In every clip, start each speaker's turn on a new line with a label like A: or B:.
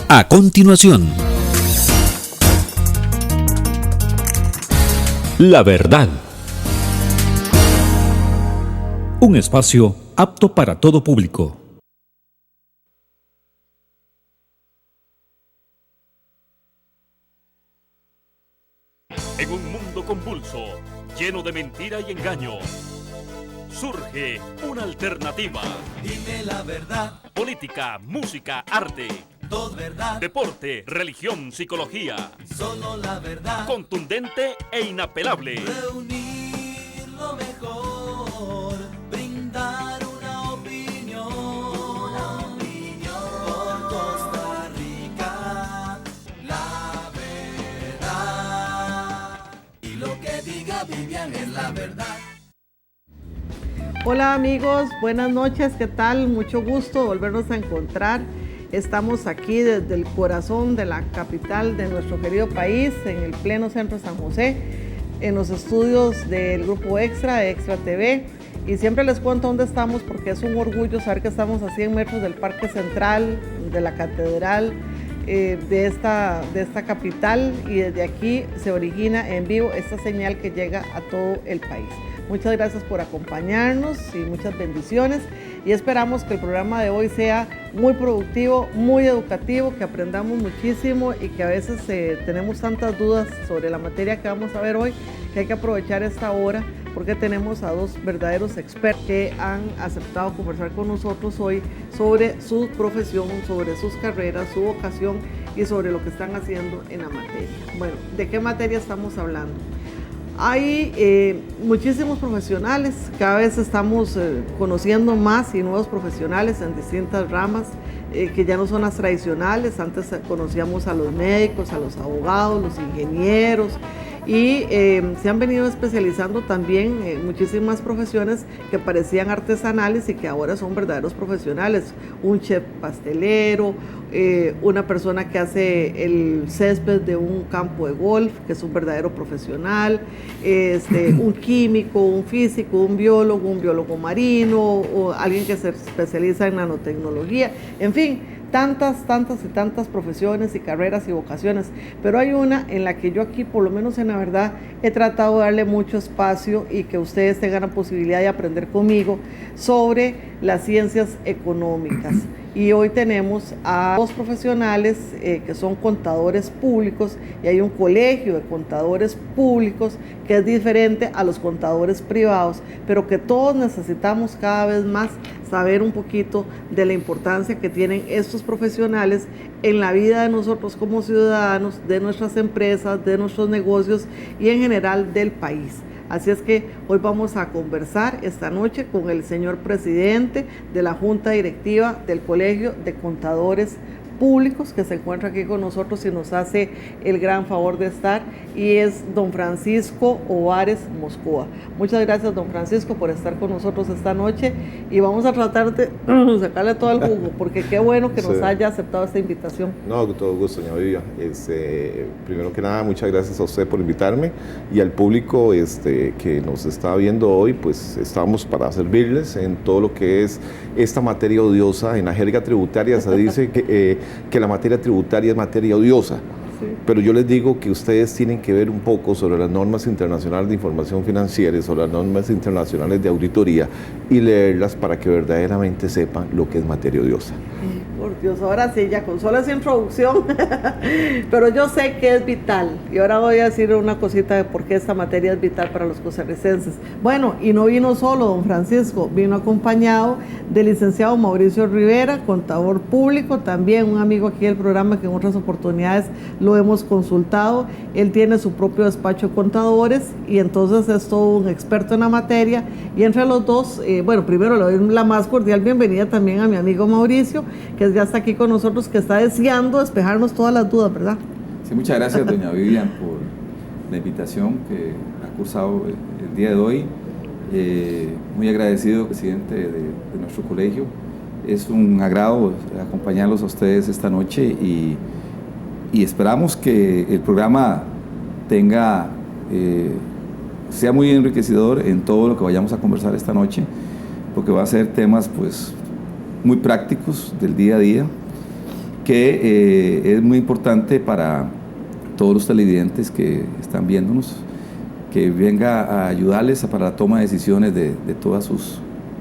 A: A continuación, La Verdad. Un espacio apto para todo público.
B: En un mundo convulso, lleno de mentira y engaño, surge una alternativa.
C: Dime la verdad.
B: Política, música, arte,
C: Todo verdad.
B: deporte, religión, psicología.
C: Solo la verdad.
B: Contundente e inapelable.
C: Reunir lo mejor. Brindar una opinión. Por Costa Rica. La verdad. Y lo que diga Vivian es la verdad.
D: Hola amigos, buenas noches, ¿qué tal? Mucho gusto volvernos a encontrar. Estamos aquí desde el corazón de la capital de nuestro querido país, en el pleno centro de San José, en los estudios del Grupo Extra, Extra TV. Y siempre les cuento dónde estamos porque es un orgullo saber que estamos a 100 metros del Parque Central, de la Catedral, de esta capital, y desde aquí se origina en vivo esta señal que llega a todo el país. Muchas gracias por acompañarnos y muchas bendiciones, y esperamos que el programa de hoy sea muy productivo, muy educativo, que aprendamos muchísimo y que a veces tenemos tantas dudas sobre la materia que vamos a ver hoy, que hay que aprovechar esta hora porque tenemos a dos verdaderos expertos que han aceptado conversar con nosotros hoy sobre su profesión, sobre sus carreras, su vocación y sobre lo que están haciendo en la materia. Bueno, ¿de qué materia estamos hablando? Hay muchísimos profesionales, cada vez estamos conociendo más y nuevos profesionales en distintas ramas que ya no son las tradicionales. Antes conocíamos a los médicos, a los abogados, los ingenieros, y se han venido especializando también muchísimas profesiones que parecían artesanales y que ahora son verdaderos profesionales. Un chef pastelero, una persona que hace el césped de un campo de golf, que es un verdadero profesional, un químico, un físico, un biólogo marino, o alguien que se especializa en nanotecnología, en fin, tantas y tantas profesiones y carreras y vocaciones, pero hay una en la que yo aquí, por lo menos en La Verdad, he tratado de darle mucho espacio y que ustedes tengan la posibilidad de aprender conmigo sobre las ciencias económicas. Y hoy tenemos a dos profesionales que son contadores públicos, y hay un colegio de contadores públicos que es diferente a los contadores privados, pero que todos necesitamos cada vez más saber un poquito de la importancia que tienen estos profesionales en la vida de nosotros como ciudadanos, de nuestras empresas, de nuestros negocios y en general del país. Así es que hoy vamos a conversar esta noche con el señor presidente de la Junta Directiva del Colegio de Contadores Públicos, que se encuentra aquí con nosotros y nos hace el gran favor de estar, y es don Francisco Ovares Moscoa. Muchas gracias, don Francisco, por estar con nosotros esta noche, y vamos a tratar de sacarle todo el jugo, porque qué bueno que nos haya aceptado esta invitación.
E: No, con todo gusto, doña Vivian. Primero que nada, muchas gracias a usted por invitarme, y al público que nos está viendo hoy, pues estamos para servirles en todo lo que es esta materia odiosa. En la jerga tributaria se dice que la materia tributaria es materia odiosa. Sí. Pero yo les digo que ustedes tienen que ver un poco sobre las normas internacionales de información financiera, sobre las normas internacionales de auditoría, y leerlas para que verdaderamente sepan lo que es materia odiosa.
D: Por Dios, ahora sí, ya con solo esa introducción, pero yo sé que es vital, y ahora voy a decir una cosita de por qué esta materia es vital para los costarricenses. Bueno, y no vino solo don Francisco, vino acompañado del licenciado Mauricio Rivera, contador público, también un amigo aquí del programa que en otras oportunidades lo hemos consultado. Él tiene su propio despacho de contadores y entonces es todo un experto en la materia, y entre los dos, bueno, primero le doy la más cordial bienvenida también a mi amigo Mauricio, que ya está aquí con nosotros, que está deseando despejarnos todas las dudas, ¿verdad?
F: Sí, muchas gracias, doña Vivian, por la invitación que ha cursado el día de hoy. Muy agradecido, presidente de nuestro colegio. Es un agrado acompañarlos a ustedes esta noche, y esperamos que el programa sea muy enriquecedor en todo lo que vayamos a conversar esta noche, porque va a ser temas pues muy prácticos del día a día, que es muy importante para todos los televidentes que están viéndonos, que venga a ayudarles para la toma de decisiones de todas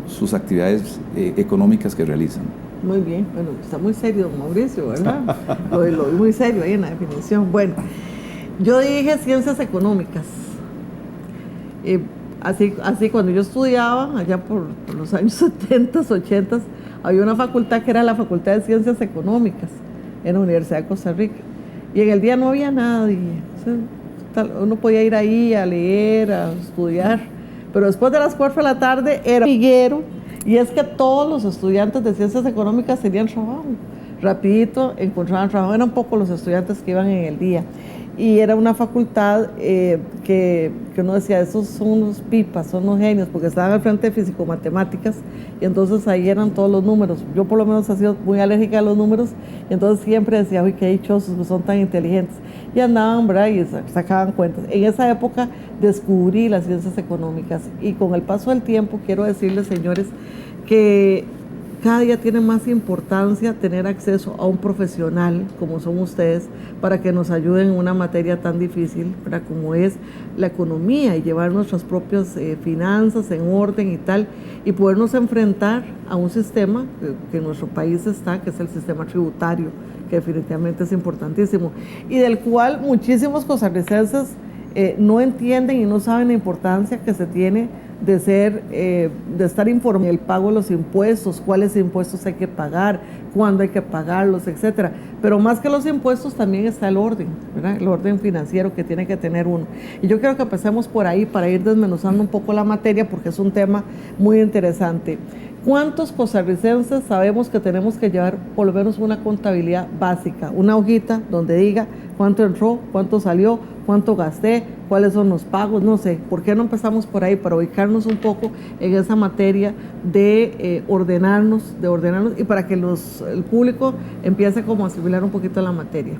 F: sus actividades económicas que realizan.
D: Muy bien, bueno, está muy serio Mauricio, ¿verdad? Lo vi muy serio ahí en la definición. Bueno, yo dije ciencias económicas. Así cuando yo estudiaba, allá por los años 70, 80, había una facultad que era la Facultad de Ciencias Económicas en la Universidad de Costa Rica. Y en el día no había nadie. O sea, uno podía ir ahí a leer, a estudiar. Pero después de las 4 de la tarde era hormiguero. Y es que todos los estudiantes de Ciencias Económicas tenían trabajo. Rapidito encontraban trabajo. Eran pocos los estudiantes que iban en el día. Y era una facultad que uno decía, esos son unos pipas, son unos genios, porque estaban al frente de físico-matemáticas, y entonces ahí eran todos los números. Yo por lo menos he sido muy alérgica a los números, y entonces siempre decía, uy, qué dichosos, que son tan inteligentes. Y andaban, ¿verdad? Y sacaban cuentas. En esa época descubrí las ciencias económicas, y con el paso del tiempo quiero decirles, señores, que cada día tiene más importancia tener acceso a un profesional como son ustedes para que nos ayuden en una materia tan difícil, ¿verdad?, como es la economía, y llevar nuestras propias finanzas en orden y tal, y podernos enfrentar a un sistema que en nuestro país está, que es el sistema tributario, que definitivamente es importantísimo, y del cual muchísimos costarricenses no entienden y no saben la importancia que se tiene de estar informado del pago de los impuestos, cuáles impuestos hay que pagar, cuándo hay que pagarlos, etcétera. Pero más que los impuestos también está el orden, ¿verdad? El orden financiero que tiene que tener uno. Y yo quiero que empecemos por ahí para ir desmenuzando un poco la materia, porque es un tema muy interesante. ¿Cuántos costarricenses sabemos que tenemos que llevar por lo menos una contabilidad básica? Una hojita donde diga cuánto entró, cuánto salió, cuánto gasté, cuáles son los pagos, no sé. ¿Por qué no empezamos por ahí para ubicarnos un poco en esa materia de ordenarnos y para que el público empiece como a asimilar un poquito la materia?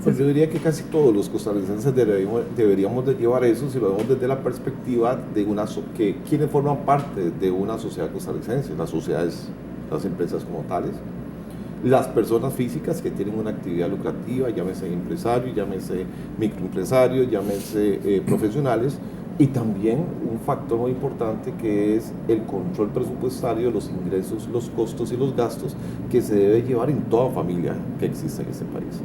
E: Pues yo diría que casi todos los costarricenses deberíamos de llevar eso si lo vemos desde la perspectiva de quienes forman parte de una sociedad costarricense, las sociedades, las empresas como tales, las personas físicas que tienen una actividad lucrativa, llámese empresarios, llámese microempresarios, llámese profesionales, y también un factor muy importante que es el control presupuestario de los ingresos, los costos y los gastos que se debe llevar en toda familia que existe en este país.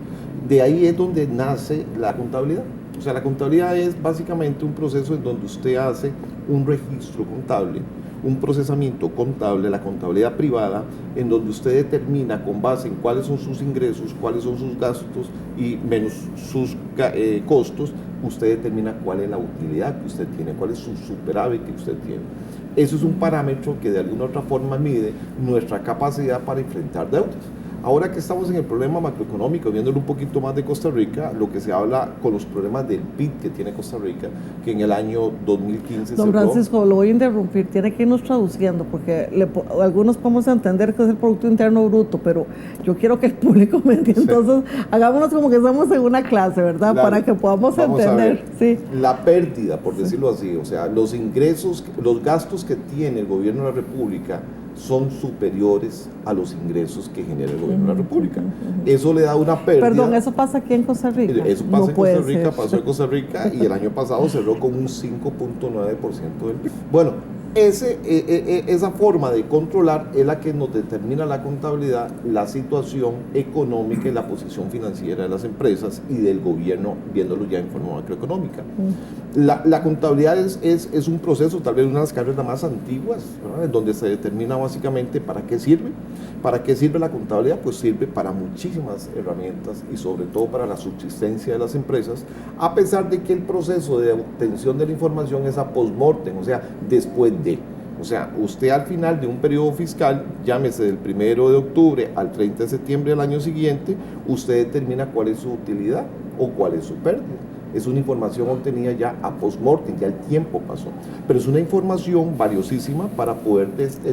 E: De ahí es donde nace la contabilidad. O sea, la contabilidad es básicamente un proceso en donde usted hace un registro contable, un procesamiento contable, la contabilidad privada, en donde usted determina con base en cuáles son sus ingresos, cuáles son sus gastos y menos sus costos, usted determina cuál es la utilidad que usted tiene, cuál es su superávit que usted tiene. Eso es un parámetro que de alguna u otra forma mide nuestra capacidad para enfrentar deudas. Ahora que estamos en el problema macroeconómico, viéndolo un poquito más de Costa Rica, lo que se habla con los problemas del PIB que tiene Costa Rica, que en el año 2015
D: Don Francisco, lo voy a interrumpir, tiene que irnos traduciendo, porque algunos podemos entender que es el Producto Interno Bruto, pero yo quiero que el público me entienda, entonces hagámonos como que estamos en una clase, ¿verdad? Para que podamos entender. Sí.
E: La pérdida, por decirlo así, o sea, los ingresos, los gastos que tiene el gobierno de la República son superiores a los ingresos que genera el gobierno de la República. Eso le da una pérdida.
D: Perdón, ¿eso pasa aquí en Costa Rica?
E: Eso pasa en Costa Rica, pasó en Costa Rica, y el año pasado cerró con un 5.9% del PIB. Bueno, esa forma de controlar es la que nos determina la contabilidad, la situación económica y la posición financiera de las empresas y del gobierno, viéndolo ya en forma macroeconómica. La contabilidad es un proceso, tal vez una de las carreras más antiguas, ¿verdad?, donde se determina básicamente para qué sirve. ¿Para qué sirve la contabilidad? Pues sirve para muchísimas herramientas y sobre todo para la subsistencia de las empresas, a pesar de que el proceso de obtención de la información es a post-mortem, o sea, después de. O sea, usted al final de un periodo fiscal, llámese del 1 de octubre al 30 de septiembre del año siguiente, usted determina cuál es su utilidad o cuál es su pérdida. Es una información obtenida ya a post-mortem, ya el tiempo pasó. Pero es una información valiosísima para poder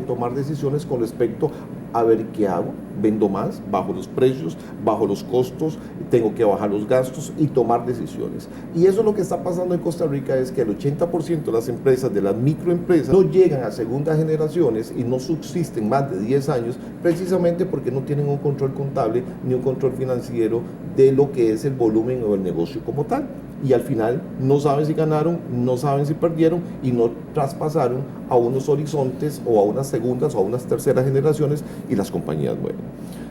E: tomar decisiones con respecto a ver qué hago, vendo más, bajo los precios, bajo los costos, tengo que bajar los gastos y tomar decisiones. Y eso es lo que está pasando en Costa Rica, es que el 80% de las empresas, de las microempresas, no llegan a segundas generaciones y no subsisten más de 10 años, precisamente porque no tienen un control contable ni un control financiero de lo que es el volumen o el negocio como tal. Y al final no saben si ganaron, no saben si perdieron y no traspasaron a unos horizontes o a unas segundas o a unas terceras generaciones y las compañías mueren.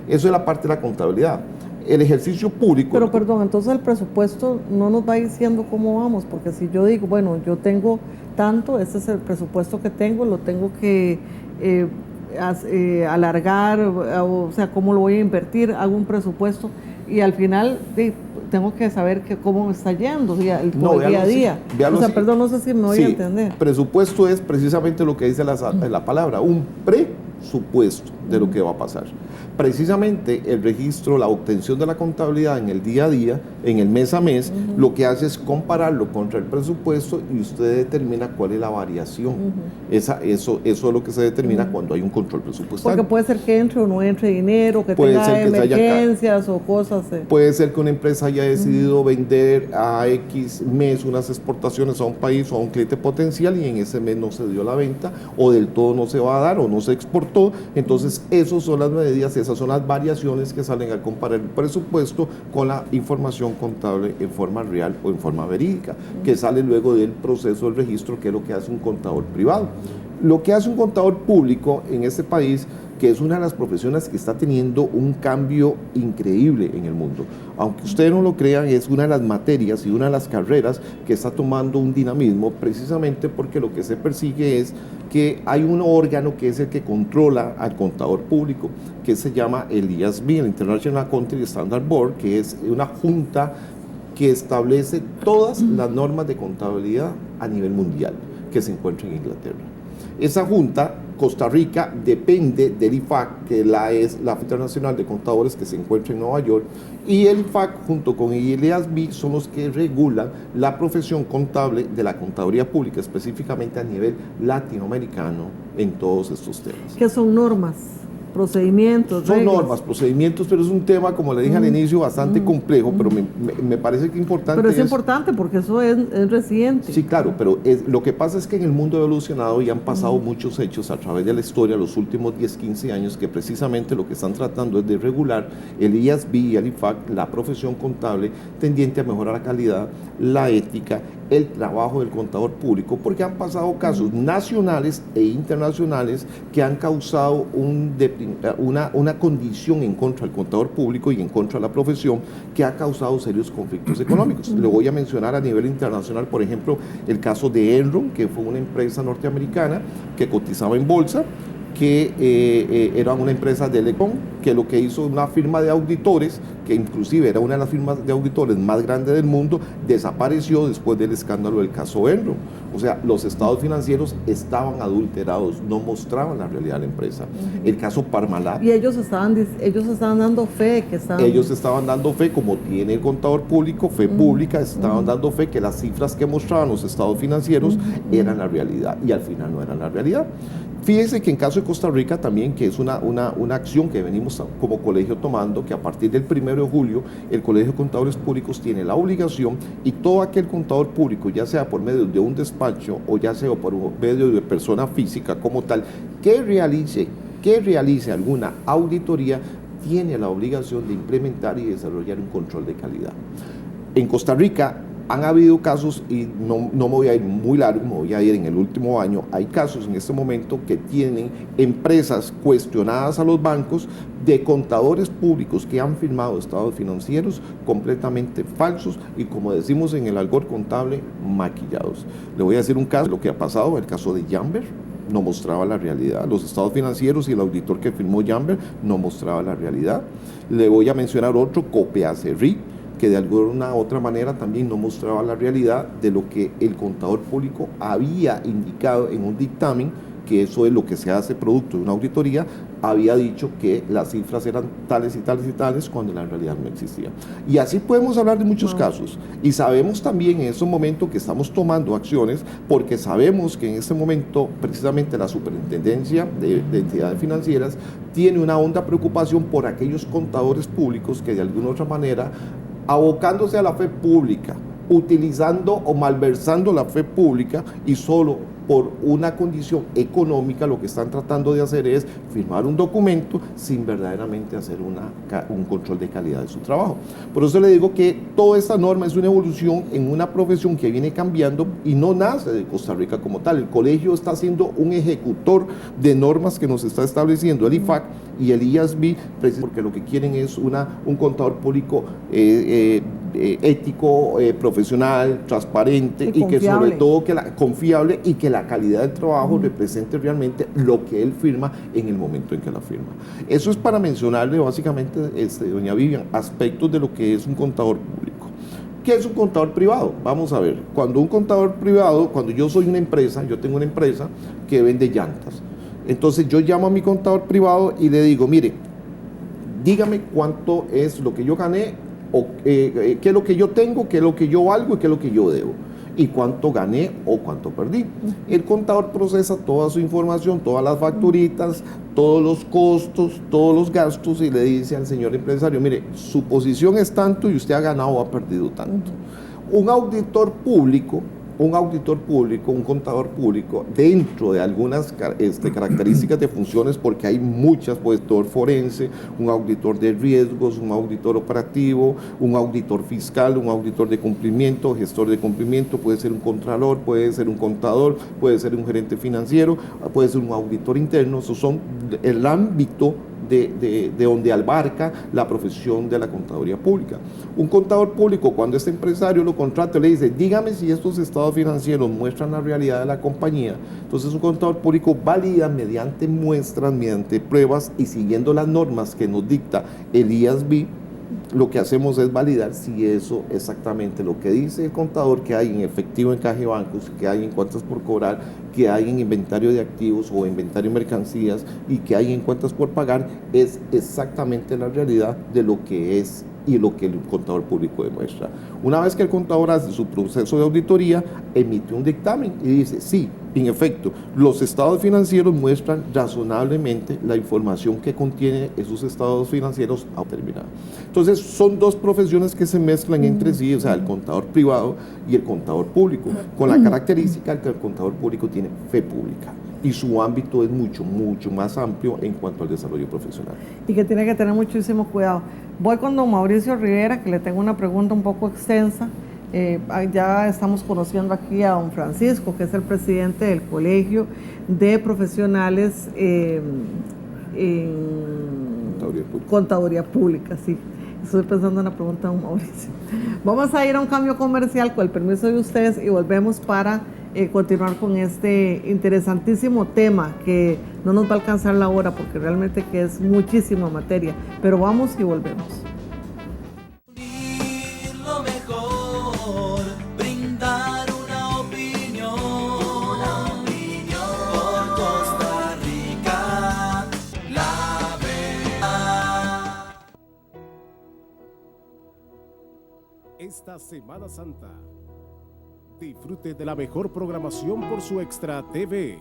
E: Eso es la parte de la contabilidad. El ejercicio público...
D: Pero perdón, entonces el presupuesto no nos va diciendo cómo vamos, porque si yo digo, bueno, yo tengo tanto, este es el presupuesto que tengo, lo tengo que alargar, o sea, cómo lo voy a invertir, hago un presupuesto y al final tengo que saber cómo me está yendo, o sea, el día a día. O sea, perdón, no sé si me voy a entender.
E: Presupuesto es precisamente lo que dice la palabra, un presupuesto de lo que va a pasar. Precisamente el registro, la obtención de la contabilidad en el día a día, en el mes a mes, lo que hace es compararlo contra el presupuesto y usted determina cuál es la variación. Eso es lo que se determina cuando hay un control presupuestario.
D: Porque puede ser que entre o no entre dinero, que tenga emergencias o cosas.
E: Puede ser que una empresa haya decidido vender a X mes unas exportaciones a un país o a un cliente potencial y en ese mes no se dio la venta o del todo no se va a dar o no se exportó. Entonces, esas son las medidas, esas son las variaciones que salen al comparar el presupuesto con la información contable en forma real o en forma verídica, que sale luego del proceso del registro, que es lo que hace un contador privado. Lo que hace un contador público en este país, que es una de las profesiones que está teniendo un cambio increíble en el mundo. Aunque ustedes no lo crean, es una de las materias y una de las carreras que está tomando un dinamismo, precisamente porque lo que se persigue es que hay un órgano que es el que controla al contador público, que se llama el IASB, el International Accounting Standard Board, que es una junta que establece todas las normas de contabilidad a nivel mundial que se encuentra en Inglaterra. Esa junta, Costa Rica, depende del IFAC, que es la Internacional de Contadores que se encuentra en Nueva York, y el IFAC junto con el IASB son los que regulan la profesión contable de la contaduría pública, específicamente a nivel latinoamericano en todos estos temas.
D: ¿Qué son normas? Procedimientos,
E: son
D: reglas.
E: normas, procedimientos, pero es un tema, como le dije al inicio, bastante complejo, pero me parece que importante.
D: Pero es importante porque eso es reciente.
E: Sí, claro, pero lo que pasa es que en el mundo ha evolucionado y han pasado muchos hechos a través de la historia, los últimos 10, 15 años, que precisamente lo que están tratando es de regular el IASB y el IFAC, la profesión contable, tendiente a mejorar la calidad, la ética, el trabajo del contador público, porque han pasado casos nacionales e internacionales que han causado una condición en contra del contador público y en contra de la profesión, que ha causado serios conflictos económicos. Le voy a mencionar a nivel internacional, por ejemplo, el caso de Enron, que fue una empresa norteamericana que cotizaba en bolsa, que era una empresa de Telecom, que lo que hizo una firma de auditores, que inclusive era una de las firmas de auditores más grandes del mundo, desapareció después del escándalo del caso Enron. O sea, los estados financieros estaban adulterados, no mostraban la realidad de la empresa. El caso Parmalat.
D: Y ellos estaban dando fe que estaban...
E: Ellos estaban dando fe, como tiene el contador público, fe pública, estaban dando fe que las cifras que mostraban los estados financieros eran la realidad, y al final no eran la realidad. Fíjense que en caso de Costa Rica también, que es una acción que venimos como colegio tomando, que a partir del 1 de julio el Colegio de Contadores Públicos tiene la obligación, y todo aquel contador público, ya sea por medio de un despacho o ya sea por medio de persona física como tal, que realice alguna auditoría, tiene la obligación de implementar y desarrollar un control de calidad. En Costa Rica han habido casos, y no me voy a ir muy largo, me voy a ir en el último año, hay casos en este momento que tienen empresas cuestionadas a los bancos de contadores públicos que han firmado estados financieros completamente falsos y, como decimos en el argot contable, maquillados. Le voy a decir un caso, lo que ha pasado, el caso de Jamber, no mostraba la realidad. Los estados financieros y el auditor que firmó Jamber no mostraba la realidad. Le voy a mencionar otro, Copeacerri, que de alguna u otra manera también no mostraba la realidad de lo que el contador público había indicado en un dictamen que eso es lo que se hace producto de una auditoría, había dicho que las cifras eran tales y tales y tales cuando en la realidad no existía. Y así podemos hablar de muchos casos. Y sabemos también en estos momentos que estamos tomando acciones porque sabemos que en este momento precisamente la Superintendencia de Entidades Financieras tiene una honda preocupación por aquellos contadores públicos que de alguna u otra manera, abocándose a la fe pública, utilizando o malversando la fe pública y solo por una condición económica, lo que están tratando de hacer es firmar un documento sin verdaderamente hacer un control de calidad de su trabajo. Por eso le digo que toda esta norma es una evolución en una profesión que viene cambiando y no nace de Costa Rica como tal. El colegio está siendo un ejecutor de normas que nos está estableciendo el IFAC y el IASB, porque lo que quieren es un contador público ético, profesional, transparente y que sobre todo confiable y que la calidad del trabajo represente realmente lo que él firma en el momento en que la firma. Eso es para mencionarle básicamente, doña Vivian, aspectos de lo que es un contador público. ¿Qué es un contador privado? Vamos a ver, cuando un contador privado, cuando yo soy una empresa, yo tengo una empresa que vende llantas, entonces yo llamo a mi contador privado y le digo, mire, dígame cuánto es lo que yo gané, o qué es lo que yo tengo, qué es lo que yo valgo y qué es lo que yo debo, y cuánto gané o cuánto perdí. El contador procesa toda su información, todas las facturitas, todos los costos, todos los gastos y le dice al señor empresario, mire, su posición es tanto y usted ha ganado o ha perdido tanto. Un auditor público, un contador público, dentro de algunas características de funciones, porque hay muchas, pues, auditor forense, un auditor de riesgos, un auditor operativo, un auditor fiscal, un auditor de cumplimiento, gestor de cumplimiento, puede ser un contralor, puede ser un contador, puede ser un gerente financiero, puede ser un auditor interno. Esos son el ámbito de donde abarca la profesión de la contaduría pública. Un contador público, cuando este empresario lo contrata, le dice, dígame si estos estados financieros muestran la realidad de la compañía. Entonces un contador público valida mediante muestras, mediante pruebas y siguiendo las normas que nos dicta el IASB. Lo que hacemos es validar si eso exactamente lo que dice el contador, que hay en efectivo en caja de bancos, que hay en cuentas por cobrar, que hay en inventario de activos o inventario de mercancías y que hay en cuentas por pagar, es exactamente la realidad de lo que es y lo que el contador público demuestra. Una vez que el contador hace su proceso de auditoría, emite un dictamen y dice, sí, en efecto, los estados financieros muestran razonablemente la información que contiene esos estados financieros determinados. Entonces, son dos profesiones que se mezclan entre sí, o sea, el contador privado y el contador público, con la característica que el contador público tiene fe pública y su ámbito es mucho más amplio en cuanto al desarrollo profesional.
D: Y que tiene que tener muchísimo cuidado. Voy con don Mauricio Rivera, que le tengo una pregunta un poco extensa. Ya estamos conociendo aquí a don Francisco, que es el presidente del Colegio de Profesionales en Contaduría Pública, sí. Estoy pensando en la pregunta de don Mauricio. Vamos a ir a un cambio comercial con el permiso de ustedes y volvemos para continuar con este interesantísimo tema que no nos va a alcanzar la hora porque realmente que es muchísima materia, pero vamos y volvemos.
C: Lo mejor, brindar una opinión por Costa Rica, la verdad.
G: Esta Semana Santa, disfrute de la mejor programación por su Extra TV.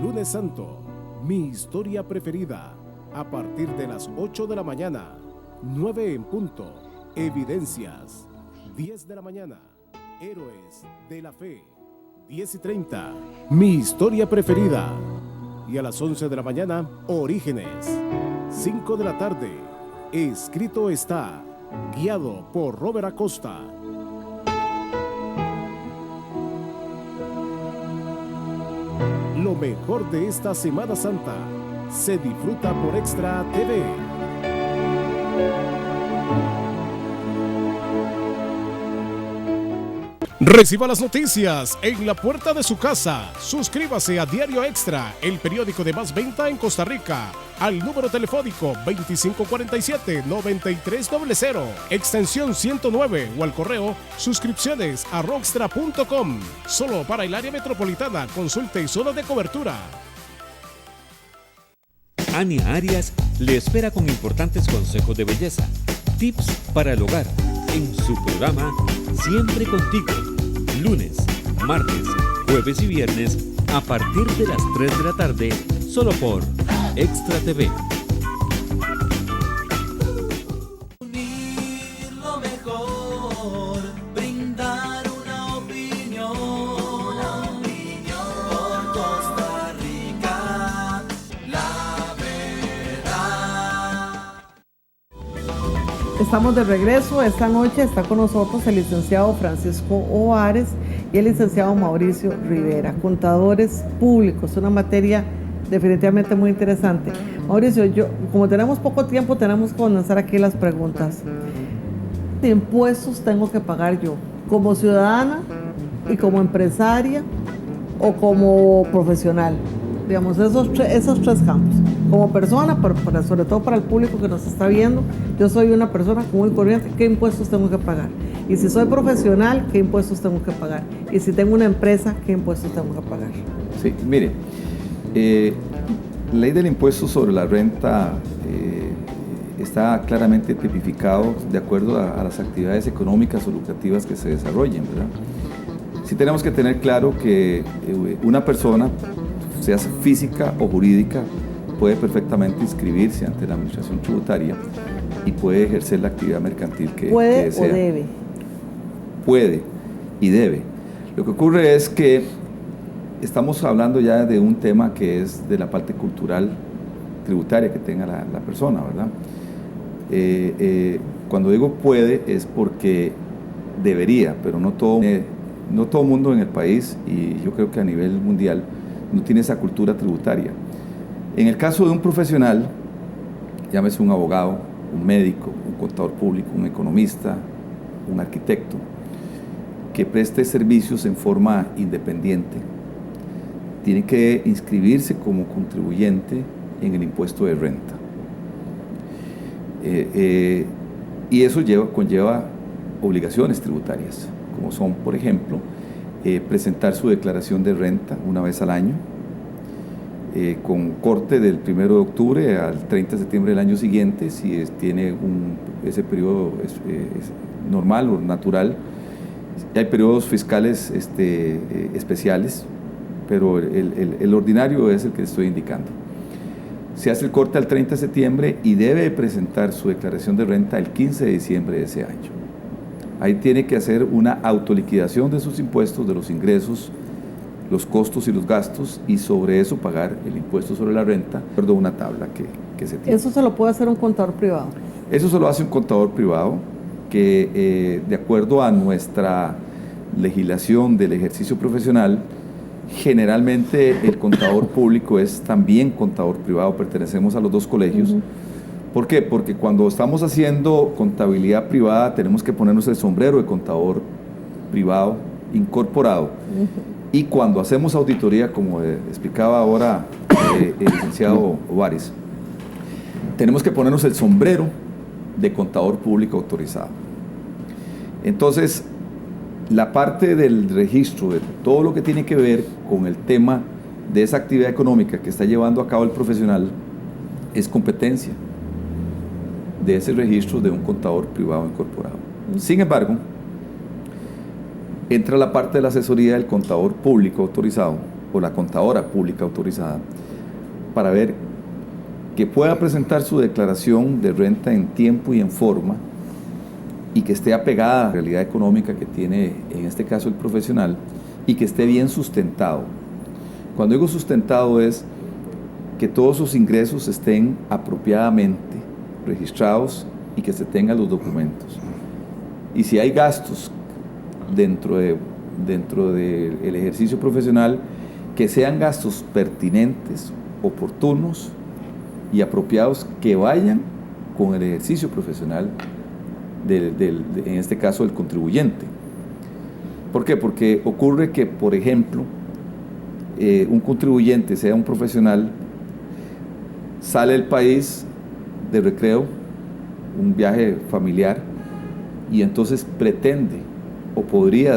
G: Lunes Santo, mi historia preferida, a partir de las 8 de la mañana, 9 en punto, Evidencias, 10 de la mañana, Héroes de la Fe, 10:30, mi historia preferida, y a las 11 de la mañana, Orígenes, 5 de la tarde, Escrito está, guiado por Robert Acosta. Lo mejor de esta Semana Santa se disfruta por Extra TV. Reciba las noticias en la puerta de su casa. Suscríbase a Diario Extra, el periódico de más venta en Costa Rica. al número telefónico 2547-9300, extensión 109 o al correo suscripciones@rockstra.com. Solo para el área metropolitana, consulte zona de cobertura.
A: Ania Arias le espera con importantes consejos de belleza, tips para el hogar, en su programa Siempre Contigo, lunes, martes, jueves y viernes a partir de las 3 de la tarde, solo por Extra TV.
C: Unir lo mejor, brindar una opinión por Costa Rica, la verdad.
D: Estamos de regreso. Esta noche está con nosotros el licenciado Francisco Ovares y el licenciado Mauricio Rivera, contadores públicos, una materia definitivamente muy interesante. Mauricio, como tenemos poco tiempo, tenemos que comenzar aquí las preguntas. ¿Qué impuestos tengo que pagar yo como ciudadana y como empresaria o como profesional? Digamos, esos tres campos. Como persona, sobre todo para el público que nos está viendo, yo soy una persona común y corriente, ¿qué impuestos tengo que pagar? Y si soy profesional, ¿qué impuestos tengo que pagar? Y si tengo una empresa, ¿qué impuestos tengo que pagar?
F: Sí, mire, la ley del impuesto sobre la renta está claramente tipificado de acuerdo a las actividades económicas o lucrativas que se desarrollen, ¿verdad? Sí tenemos que tener claro que una persona, sea física o jurídica, puede perfectamente inscribirse ante la administración tributaria y puede ejercer la actividad mercantil que desea.
D: ¿Puede o debe?
F: Puede y debe. Lo que ocurre es que estamos hablando ya de un tema que es de la parte cultural tributaria que tenga la persona, ¿verdad? Cuando digo puede es porque debería, pero no todo mundo en el país, y yo creo que a nivel mundial, no tiene esa cultura tributaria. En el caso de un profesional, llámese un abogado, un médico, un contador público, un economista, un arquitecto, que preste servicios en forma independiente, tiene que inscribirse como contribuyente en el impuesto de renta. Y eso conlleva obligaciones tributarias, como son, por ejemplo, presentar su declaración de renta una vez al año, con corte del 1 de octubre al 30 de septiembre del año siguiente, si tiene ese periodo normal o natural. Hay periodos fiscales especiales, pero el ordinario es el que estoy indicando. Se hace el corte al 30 de septiembre y debe presentar su declaración de renta el 15 de diciembre de ese año. Ahí tiene que hacer una autoliquidación de sus impuestos, de los ingresos, los costos y los gastos, y sobre eso pagar el impuesto sobre la renta, de acuerdo a una tabla que se tiene.
D: ¿Eso se lo puede hacer un contador privado?
F: Eso se lo hace un contador privado que, de acuerdo a nuestra legislación del ejercicio profesional, generalmente el contador público es también contador privado, pertenecemos a los dos colegios. ¿Por qué? Porque cuando estamos haciendo contabilidad privada tenemos que ponernos el sombrero de contador privado incorporado. Y cuando hacemos auditoría, como explicaba ahora el licenciado Ovares, tenemos que ponernos el sombrero de contador público autorizado. Entonces, la parte del registro de todo lo que tiene que ver con el tema de esa actividad económica que está llevando a cabo el profesional es competencia de ese registro de un contador privado incorporado. Sin embargo, entra la parte de la asesoría del contador público autorizado o la contadora pública autorizada para ver que pueda presentar su declaración de renta en tiempo y en forma y que esté apegada a la realidad económica que tiene, en este caso, el profesional, y que esté bien sustentado. Cuando digo sustentado es que todos sus ingresos estén apropiadamente registrados y que se tengan los documentos. Y si hay gastos dentro del ejercicio profesional, que sean gastos pertinentes, oportunos y apropiados, que vayan con el ejercicio profesional en este caso del contribuyente. ¿Por qué? Porque ocurre que, por ejemplo, un contribuyente, sea un profesional, sale del país de recreo, un viaje familiar, y entonces pretende o podría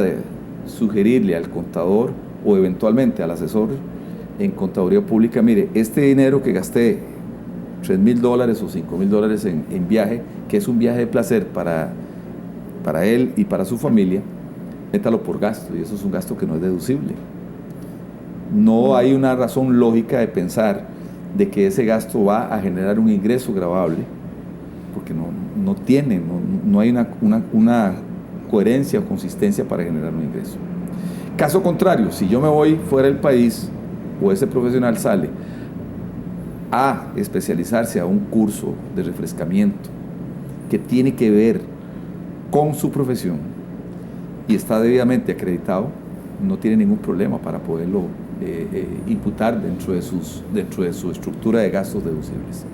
F: sugerirle al contador o eventualmente al asesor en contaduría pública: mire, este dinero que gasté, $3,000 o $5,000 en viaje, que es un viaje de placer para él y para su familia, métalo por gasto, y eso es un gasto que no es deducible. No hay una razón lógica de pensar de que ese gasto va a generar un ingreso gravable, porque no hay una coherencia o consistencia para generar un ingreso. Caso contrario, si yo me voy fuera del país o ese profesional sale a especializarse a un curso de refrescamiento que tiene que ver con su profesión y está debidamente acreditado, no tiene ningún problema para poderlo imputar dentro de su estructura de gastos deducibles.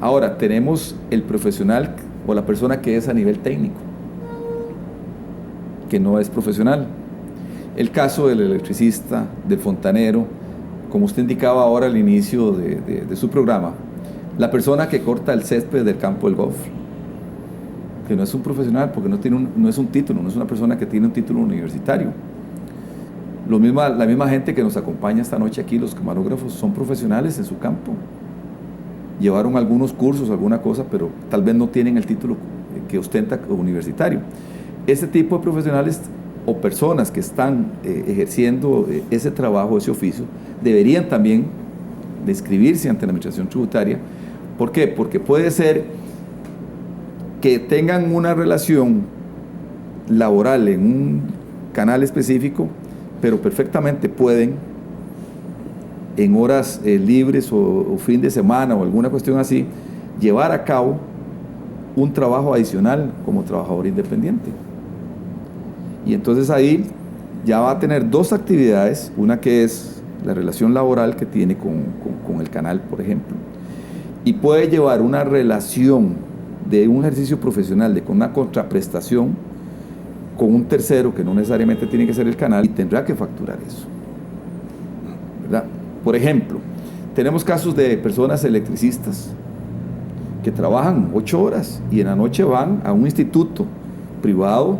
F: Ahora, tenemos el profesional o la persona que es a nivel técnico, que no es profesional. El caso del electricista, del fontanero, como usted indicaba ahora al inicio de su programa, la persona que corta el césped del campo del golf, que no es un profesional porque no es un título, no es una persona que tiene un título universitario. La misma gente que nos acompaña esta noche aquí, los camarógrafos, son profesionales en su campo. Llevaron algunos cursos, alguna cosa, pero tal vez no tienen el título que ostenta universitario. Este tipo de profesionales o personas que están ejerciendo ese trabajo, ese oficio, deberían también de inscribirse ante la Administración Tributaria. ¿Por qué? Porque puede ser que tengan una relación laboral en un canal específico, pero perfectamente pueden, en horas libres o fin de semana o alguna cuestión así, llevar a cabo un trabajo adicional como trabajador independiente. Y entonces ahí ya va a tener dos actividades, una que es la relación laboral que tiene con el canal, por ejemplo, y puede llevar una relación de un ejercicio profesional, con una contraprestación con un tercero que no necesariamente tiene que ser el canal, y tendrá que facturar eso, ¿verdad? Por ejemplo, tenemos casos de personas electricistas que trabajan 8 horas y en la noche van a un instituto privado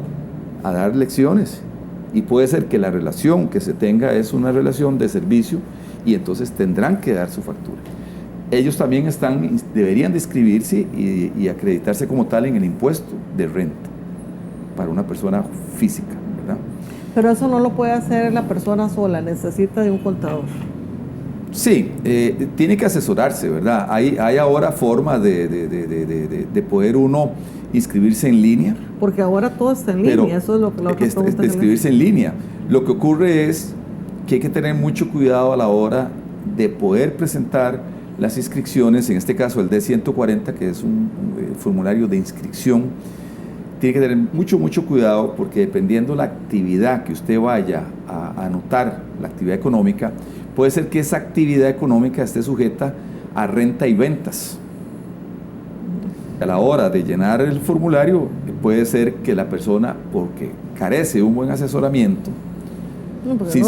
F: a dar lecciones, y puede ser que la relación que se tenga es una relación de servicio y entonces tendrán que dar su factura. Ellos también deberían de inscribirse y acreditarse como tal en el impuesto de renta para una persona física, ¿verdad?
D: Pero eso no lo puede hacer la persona sola, necesita de un contador.
F: Sí, tiene que asesorarse, ¿verdad? Hay ahora formas de poder uno inscribirse en línea.
D: Porque ahora todo está en línea, eso es lo que la otra pregunta.
F: Inscribirse en línea. Lo que ocurre es que hay que tener mucho cuidado a la hora de poder presentar las inscripciones, en este caso el D140, que es un formulario de inscripción. Tiene que tener mucho cuidado, porque dependiendo la actividad que usted vaya a anotar, la actividad económica, puede ser que esa actividad económica esté sujeta a renta y ventas. A la hora de llenar el formulario, puede ser que la persona, porque carece de un buen asesoramiento, se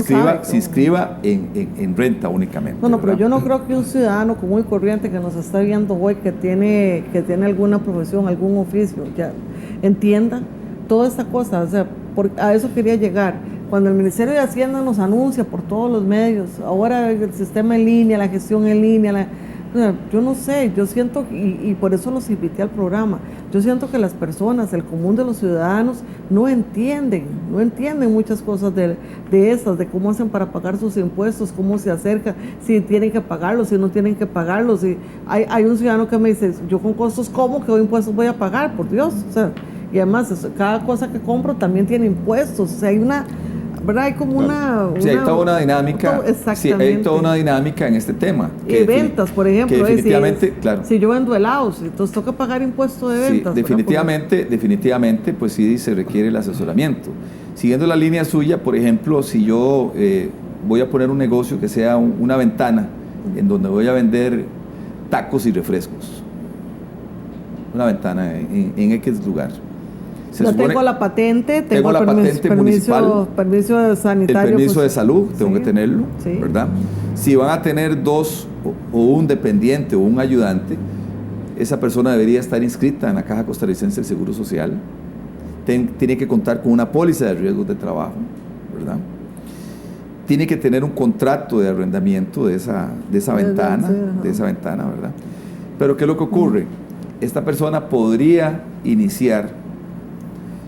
F: inscriba en renta únicamente.
D: Bueno, pero yo no creo que un ciudadano común y corriente que nos está viendo hoy, que tiene alguna profesión, algún oficio, ya entienda toda esta cosa. O sea, a eso quería llegar. Cuando el Ministerio de Hacienda nos anuncia por todos los medios, ahora el sistema en línea, la gestión en línea, yo no sé, yo siento, y por eso los invité al programa, yo siento que las personas, el común de los ciudadanos, no entienden muchas cosas de estas, de cómo hacen para pagar sus impuestos, cómo se acercan, si tienen que pagarlos, si no tienen que pagarlos. Y hay un ciudadano que me dice, yo con costos, ¿cómo que impuestos voy a pagar? Por Dios. O sea, y además, cada cosa que compro también tiene impuestos. O sea, hay una... ¿verdad? Hay como
F: sí, hay toda una dinámica.
D: Exactamente.
F: Sí, hay toda una dinámica en este tema.
D: Y ventas, por ejemplo.
F: Que definitivamente, claro.
D: Si yo vendo helados, entonces toca pagar impuesto de ventas.
F: Sí, definitivamente, pues sí se requiere el asesoramiento. Siguiendo la línea suya, por ejemplo, si yo voy a poner un negocio que sea una ventana en donde voy a vender tacos y refrescos. Una ventana en X lugar.
D: Tengo la patente, tengo
F: la patente municipal,
D: permiso sanitario.
F: El permiso de salud, tengo que tenerlo,
D: sí.
F: ¿verdad? Si van a tener dos o un dependiente o un ayudante, esa persona debería estar inscrita en la Caja Costarricense del Seguro Social. Tiene que contar con una póliza de riesgos de trabajo, ¿verdad? Tiene que tener un contrato de arrendamiento de esa ventana, ¿verdad? Pero ¿qué es lo que ocurre? Esta persona podría iniciar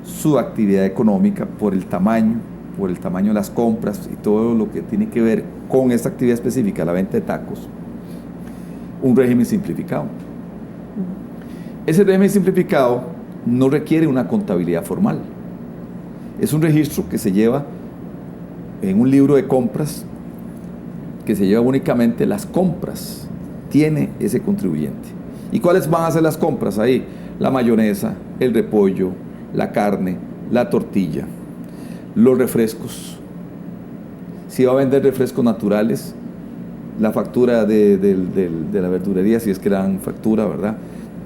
F: su actividad económica por el tamaño de las compras y todo lo que tiene que ver con esta actividad específica, la venta de tacos, un régimen simplificado. Ese régimen simplificado no requiere una contabilidad formal. Es un registro que se lleva en un libro de compras, que se lleva únicamente las compras, tiene ese contribuyente. ¿Y cuáles van a ser las compras ahí? La mayonesa, el repollo, la carne, la tortilla, los refrescos. Si va a vender refrescos naturales, la factura de la verdulería, si es que le dan factura, ¿verdad?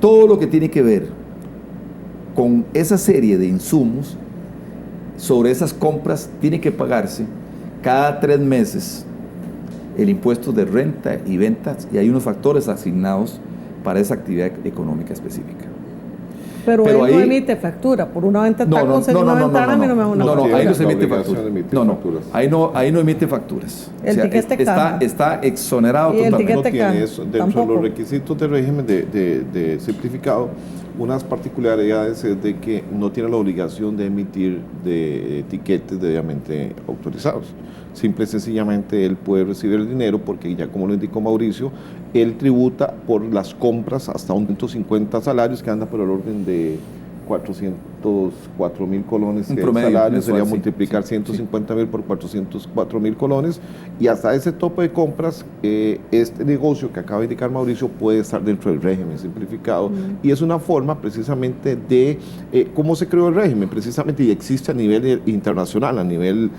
F: Todo lo que tiene que ver con esa serie de insumos, sobre esas compras tiene que pagarse cada 3 meses el impuesto de renta y ventas, y hay unos factores asignados para esa actividad económica específica.
D: Pero él no emite factura por una venta de tacos en una ventana, a mí no me da una factura.
F: No, ahí no se emite factura. Ahí no emite facturas.
D: El tiquete caja.
F: Está exonerado totalmente.
E: No tiene eso. Dentro de los requisitos del régimen de simplificado, unas particularidades es de que no tiene la obligación de emitir de etiquetes debidamente autorizados. Simple y sencillamente él puede recibir el dinero porque, ya como lo indicó Mauricio, él tributa por las compras hasta 150 salarios, que anda por el orden de 404.000 colones. El salario sería multiplicar 150.000 por 404.000 colones, y hasta ese tope de compras, este negocio que acaba de indicar Mauricio puede estar dentro del régimen simplificado, y es una forma precisamente de cómo se creó el régimen, precisamente, y existe a nivel internacional, a nivel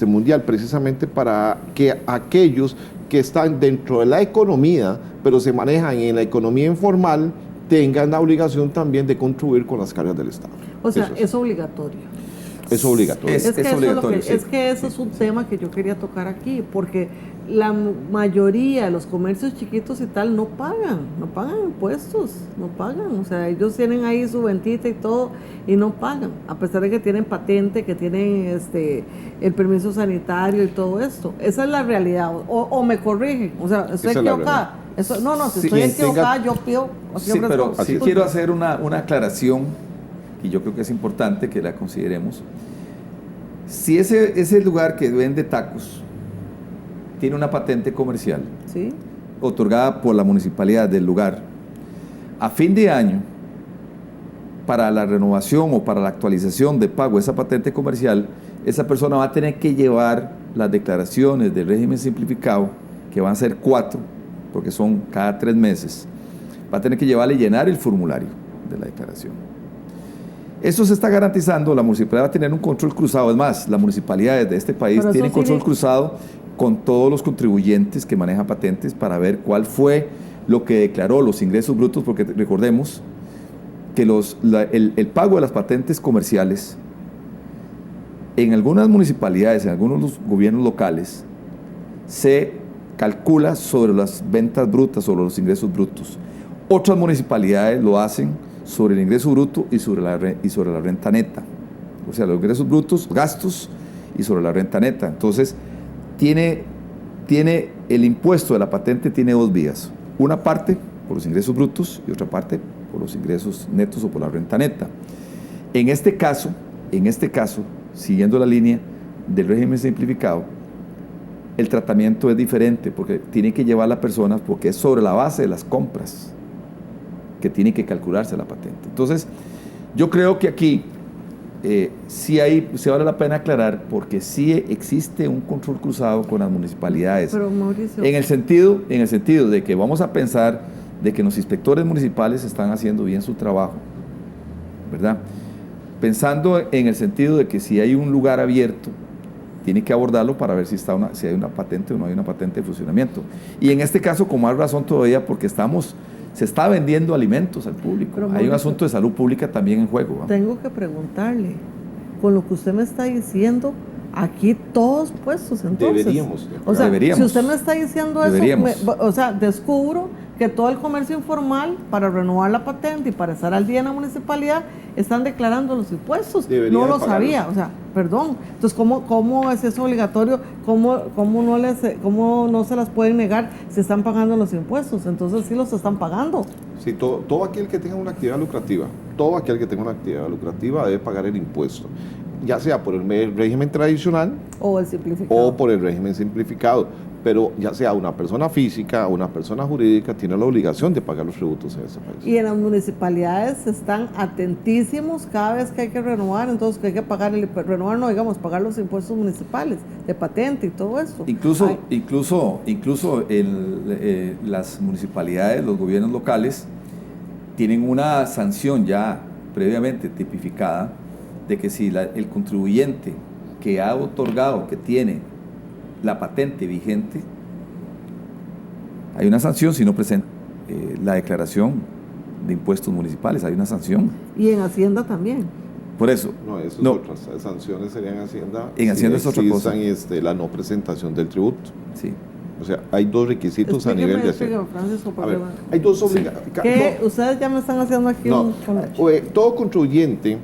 E: mundial, precisamente para que aquellos que están dentro de la economía, pero se manejan en la economía informal, tengan la obligación también de contribuir con las cargas del Estado.
D: O sea, es obligatorio.
E: Es obligatorio.
D: Es que eso es un tema que yo quería tocar aquí, porque la mayoría de los comercios chiquitos y tal no pagan impuestos, no pagan. O sea, ellos tienen ahí su ventita y todo y no pagan, a pesar de que tienen patente, que tienen el permiso sanitario y todo esto. Esa es la realidad. O me corrigen, o sea, estoy equivocada. Si estoy equivocada, yo pido.
F: Sí, pero sí quiero hacer una aclaración, y yo creo que es importante que la consideremos. Si ese lugar que vende tacos tiene una patente comercial, ¿sí?, otorgada por la municipalidad del lugar, a fin de año, para la renovación o para la actualización de pago de esa patente comercial, esa persona va a tener que llevar las declaraciones del régimen simplificado, que van a ser 4, porque son cada 3 meses, va a tener que llevarle y llenar el formulario de la declaración. Eso se está garantizando, la municipalidad va a tener un control cruzado. Es más, las municipalidades de este país tienen control cruzado con todos los contribuyentes que manejan patentes para ver cuál fue lo que declaró, los ingresos brutos, porque recordemos que el pago de las patentes comerciales en algunas municipalidades, en algunos gobiernos locales, se calcula sobre las ventas brutas, sobre los ingresos brutos. Otras municipalidades lo hacen sobre el ingreso bruto y sobre la renta neta. O sea, los ingresos brutos, gastos, y sobre la renta neta. Entonces, tiene el impuesto de la patente tiene 2 vías. Una parte por los ingresos brutos y otra parte por los ingresos netos o por la renta neta. En este caso, siguiendo la línea del régimen simplificado, el tratamiento es diferente, porque tiene que llevar la persona, porque es sobre la base de las compras que tiene que calcularse la patente. Entonces, yo creo que aquí sí vale la pena aclarar, porque sí existe un control cruzado con las municipalidades.
D: Pero, Mauricio,
F: en el sentido de que vamos a pensar de que los inspectores municipales están haciendo bien su trabajo, ¿verdad? Pensando en el sentido de que si hay un lugar abierto, tiene que abordarlo para ver si hay una patente o no hay una patente de funcionamiento. Y en este caso, con más razón todavía, porque se está vendiendo alimentos al público. Pero, hay un asunto de salud pública también en juego, ¿no?
D: Tengo que preguntarle, con lo que usted me está diciendo, Aquí todos puestos, entonces.
E: Deberíamos.
D: O sea,
F: Deberíamos.
D: si usted me está diciendo eso,
F: Deberíamos.
D: o sea, descubro que todo el comercio informal, para renovar la patente y para estar al día en la municipalidad, están declarando los impuestos.
E: Debería
D: no
E: de
D: lo
E: pagarlos.
D: sabía, o sea, perdón. Entonces, ¿cómo es eso obligatorio? ¿Cómo no se las pueden negar si están pagando los impuestos? Entonces, sí los están pagando.
E: Sí, todo aquel que tenga una actividad lucrativa, debe pagar el impuesto, ya sea por el régimen tradicional
D: O el simplificado.
E: o por el régimen simplificado, pero ya sea una persona física o una persona jurídica, tiene la obligación de pagar los tributos en ese país.
D: Y en las municipalidades están atentísimos cada vez que hay que renovar, entonces que hay que pagar pagar los impuestos municipales de patente y todo eso.
F: Incluso las municipalidades, los gobiernos locales, tienen una sanción ya previamente tipificada de que si el contribuyente que ha otorgado, que tiene la patente vigente, hay una sanción si no presenta la declaración de impuestos municipales, hay una sanción.
D: Y en Hacienda también.
F: Por eso.
E: No, eso es otras sanciones serían Hacienda.
F: En Hacienda es otra cosa.
E: La no presentación del tributo.
F: Sí.
E: O sea, hay dos requisitos a nivel de Hacienda.
D: Francisco,
E: A ver, hay dos
D: ¿Qué? Ustedes ya me están haciendo aquí un conejo.
E: Todo contribuyente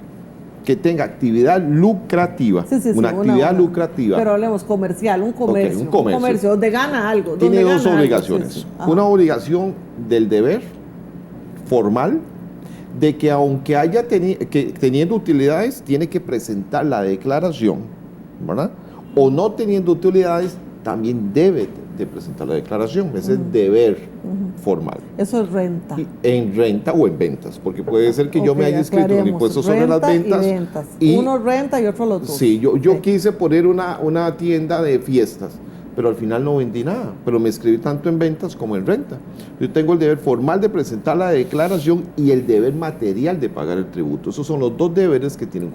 E: que tenga actividad lucrativa, una actividad lucrativa.
D: Pero hablemos comercial, un comercio.
E: Ok, un comercio.
D: Donde gana algo.
E: Tiene
D: donde
E: dos
D: gana
E: obligaciones.
D: Algo, sí.
E: Una obligación del deber formal, de que aunque haya teniendo utilidades, tiene que presentar la declaración, ¿verdad? O no teniendo utilidades, también debe de presentar la declaración. Ese es deber formal.
D: Eso es renta.
E: En renta o en ventas, porque puede ser que yo me haya inscrito en el impuesto sobre las
D: Renta
E: ventas.
D: y uno renta y otro los dos.
E: Sí, yo quise poner una tienda de fiestas, pero al final no vendí nada, pero me inscribí tanto en ventas como en renta. Yo tengo el deber formal de presentar la declaración y el deber material de pagar el tributo. Esos son los dos deberes que tienen,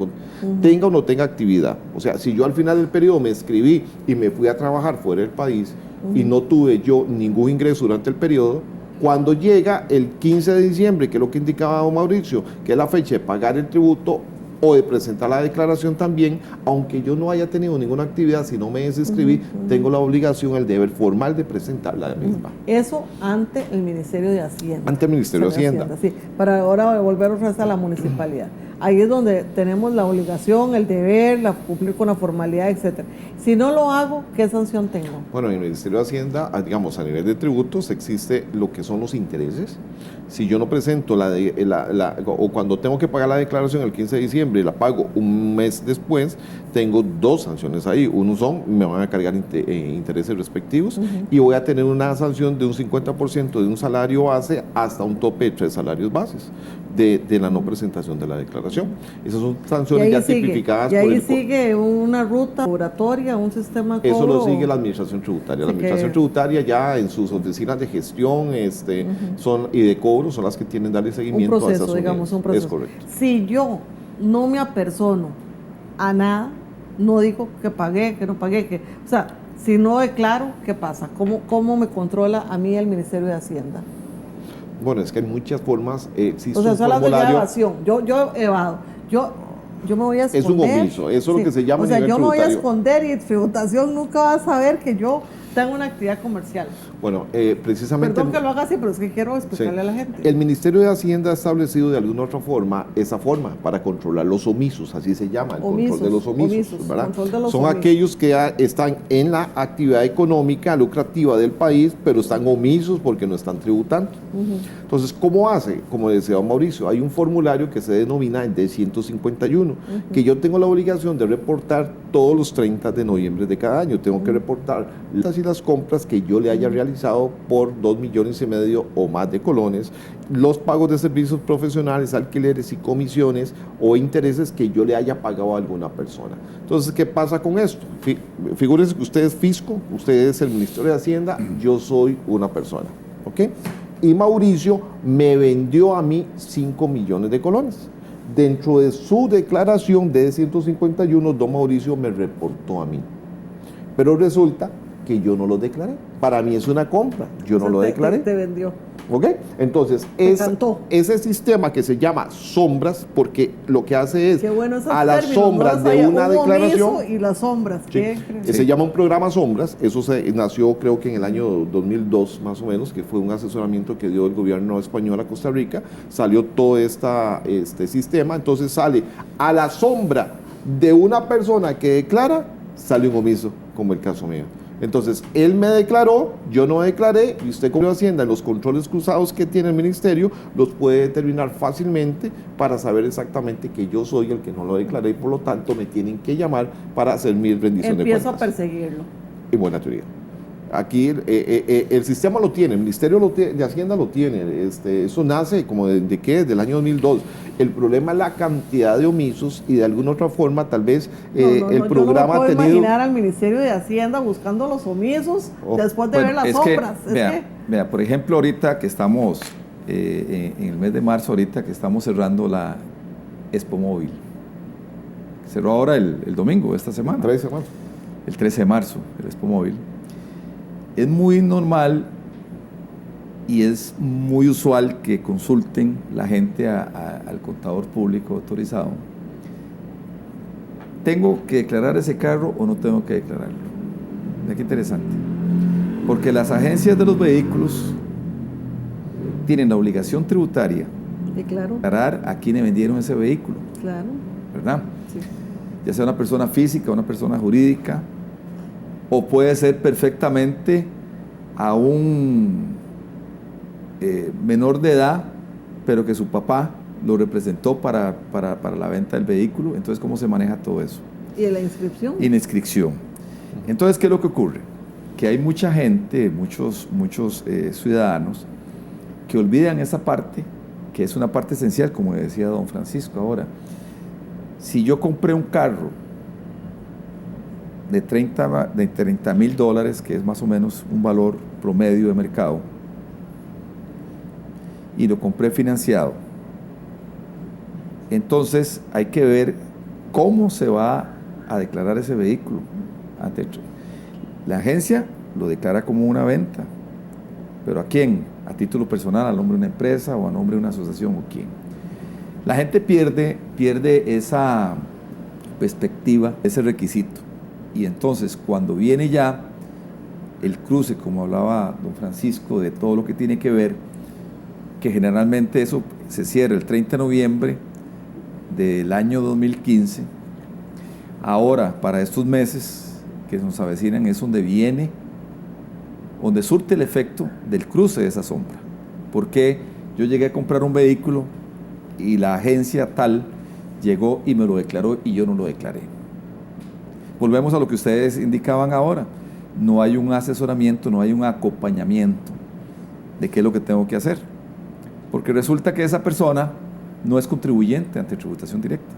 E: tenga o no tenga actividad. O sea, si yo al final del periodo me inscribí y me fui a trabajar fuera del país y no tuve yo ningún ingreso durante el periodo, cuando llega el 15 de diciembre, que es lo que indicaba don Mauricio, que es la fecha de pagar el tributo o de presentar la declaración también, aunque yo no haya tenido ninguna actividad, si no me desinscribí, tengo la obligación, el deber formal de presentar la misma.
D: Eso ante el Ministerio de Hacienda.
E: Ante el Ministerio de Hacienda.
D: Sí, para ahora volver otra vez a la municipalidad. Ahí es donde tenemos la obligación, el deber, cumplir con la formalidad, etcétera. Si no lo hago, ¿qué sanción tengo?
E: Bueno, en el Ministerio de Hacienda, digamos, a nivel de tributos, existe lo que son los intereses. Si yo no presento o cuando tengo que pagar la declaración el 15 de diciembre y la pago un mes después, tengo dos sanciones ahí. Uno me van a cargar intereses respectivos y voy a tener una sanción de un 50% de un salario base hasta un tope de 3 salarios bases de la no presentación de la declaración. Esas son sanciones ya tipificadas.
D: Y ahí sigue una ruta oratoria, un sistema de cobro.
E: Eso lo sigue la Administración Tributaria. La Administración Tributaria ya en sus oficinas de gestión y de cobro son las que tienen que darle seguimiento a esas unidades.
D: Un proceso.
E: Es correcto.
D: Si yo no me apersono a nada, no digo que pagué, que no pagué, o sea, si no declaro, ¿qué pasa? ¿Cómo me controla a mí el Ministerio de Hacienda?
E: Bueno, es que hay muchas formas. Existe
D: o sea,
E: un
D: eso es la evasión. Yo evado. Yo me voy a esconder.
E: Es un omiso, eso es lo que se llama.
D: O sea,
E: nivel
D: yo me voy a
E: tributario.
D: esconder y tributación nunca va a saber que yo tengo una actividad comercial.
E: Bueno, precisamente...
D: Perdón que lo haga así, pero es que quiero explicarle a la gente.
E: El Ministerio de Hacienda ha establecido de alguna otra forma esa forma para controlar los omisos, así se llama, el control de los omisos, ¿verdad? Son aquellos que están en la actividad económica lucrativa del país, pero están omisos porque no están tributando. Entonces, ¿cómo hace? Como decía don Mauricio, hay un formulario que se denomina el D151, que yo tengo la obligación de reportar todos los 30 de noviembre de cada año. Tengo que reportar las compras que yo le haya realizado por 2,5 millones o más de colones, los pagos de servicios profesionales, alquileres y comisiones o intereses que yo le haya pagado a alguna persona. Entonces, ¿qué pasa con esto? Figúrense que usted es fisco, usted es el Ministerio de Hacienda, yo soy una persona, ¿ok? Y Mauricio me vendió a mí 5 millones de colones. Dentro de su declaración de 151, don Mauricio me reportó a mí. Pero resulta que yo no lo declaré. Para mí es una compra, yo no lo declaré.
D: Te vendió.
E: ¿Ok? Entonces, ese sistema que se llama sombras, porque lo que hace es a las sombras de una declaración.
D: Y las sombras.
E: Sí, se llama un programa sombras. Eso nació creo que en el año 2002 más o menos, que fue un asesoramiento que dio el gobierno español a Costa Rica. Salió todo este sistema. Entonces sale a la sombra de una persona que declara, sale un omiso, como el caso mío. Entonces, él me declaró, yo no declaré, y usted como Hacienda, en los controles cruzados que tiene el ministerio, los puede determinar fácilmente para saber exactamente que yo soy el que no lo declaré y por lo tanto me tienen que llamar para hacer mi rendición de cuentas.
D: Empiezo a perseguirlo.
E: En buena teoría. Aquí el sistema lo tiene, el Ministerio de Hacienda lo tiene, eso nace como de ¿qué? Del año 2002. El problema es la cantidad de omisos y de alguna otra forma tal vez el programa
D: yo no me
E: ha tenido...
D: imaginar al Ministerio de Hacienda buscando los omisos después de ver las sombras.
F: Vea, por ejemplo, ahorita que estamos en el mes de marzo, ahorita que estamos cerrando la Expo Móvil. Cerró ahora el domingo de esta semana.
E: 13 de marzo.
F: El 13 de marzo, el Expo Móvil. Es muy normal y es muy usual que consulten la gente al contador público autorizado. ¿Tengo que declarar ese carro o no tengo que declararlo? Mira qué interesante. Porque las agencias de los vehículos tienen la obligación tributaria de declarar a quienes vendieron ese vehículo.
D: Claro.
F: ¿Verdad? Sí. Ya sea una persona física o una persona jurídica. O puede ser perfectamente a un menor de edad, pero que su papá lo representó para la venta del vehículo. Entonces, ¿cómo se maneja todo eso?
D: ¿Y la inscripción?
F: Y la inscripción. Entonces, ¿qué es lo que ocurre? Que hay mucha gente, muchos ciudadanos, que olvidan esa parte, que es una parte esencial, como decía don Francisco ahora. Si yo compré un carro de $30,000, que es más o menos un valor promedio de mercado, y lo compré financiado, entonces hay que ver cómo se va a declarar ese vehículo. La agencia lo declara como una venta, pero ¿a quién? ¿A título personal, a nombre de una empresa o a nombre de una asociación o quién? La gente pierde esa perspectiva, ese requisito. Y entonces, cuando viene ya el cruce, como hablaba don Francisco, de todo lo que tiene que ver, que generalmente eso se cierra el 30 de noviembre del año 2015, ahora, para estos meses que nos avecinan, es donde surte el efecto del cruce de esa sombra. Porque yo llegué a comprar un vehículo y la agencia tal llegó y me lo declaró y yo no lo declaré. Volvemos a lo que ustedes indicaban ahora. No hay un asesoramiento, no hay un acompañamiento de qué es lo que tengo que hacer. Porque resulta que esa persona no es contribuyente ante tributación directa.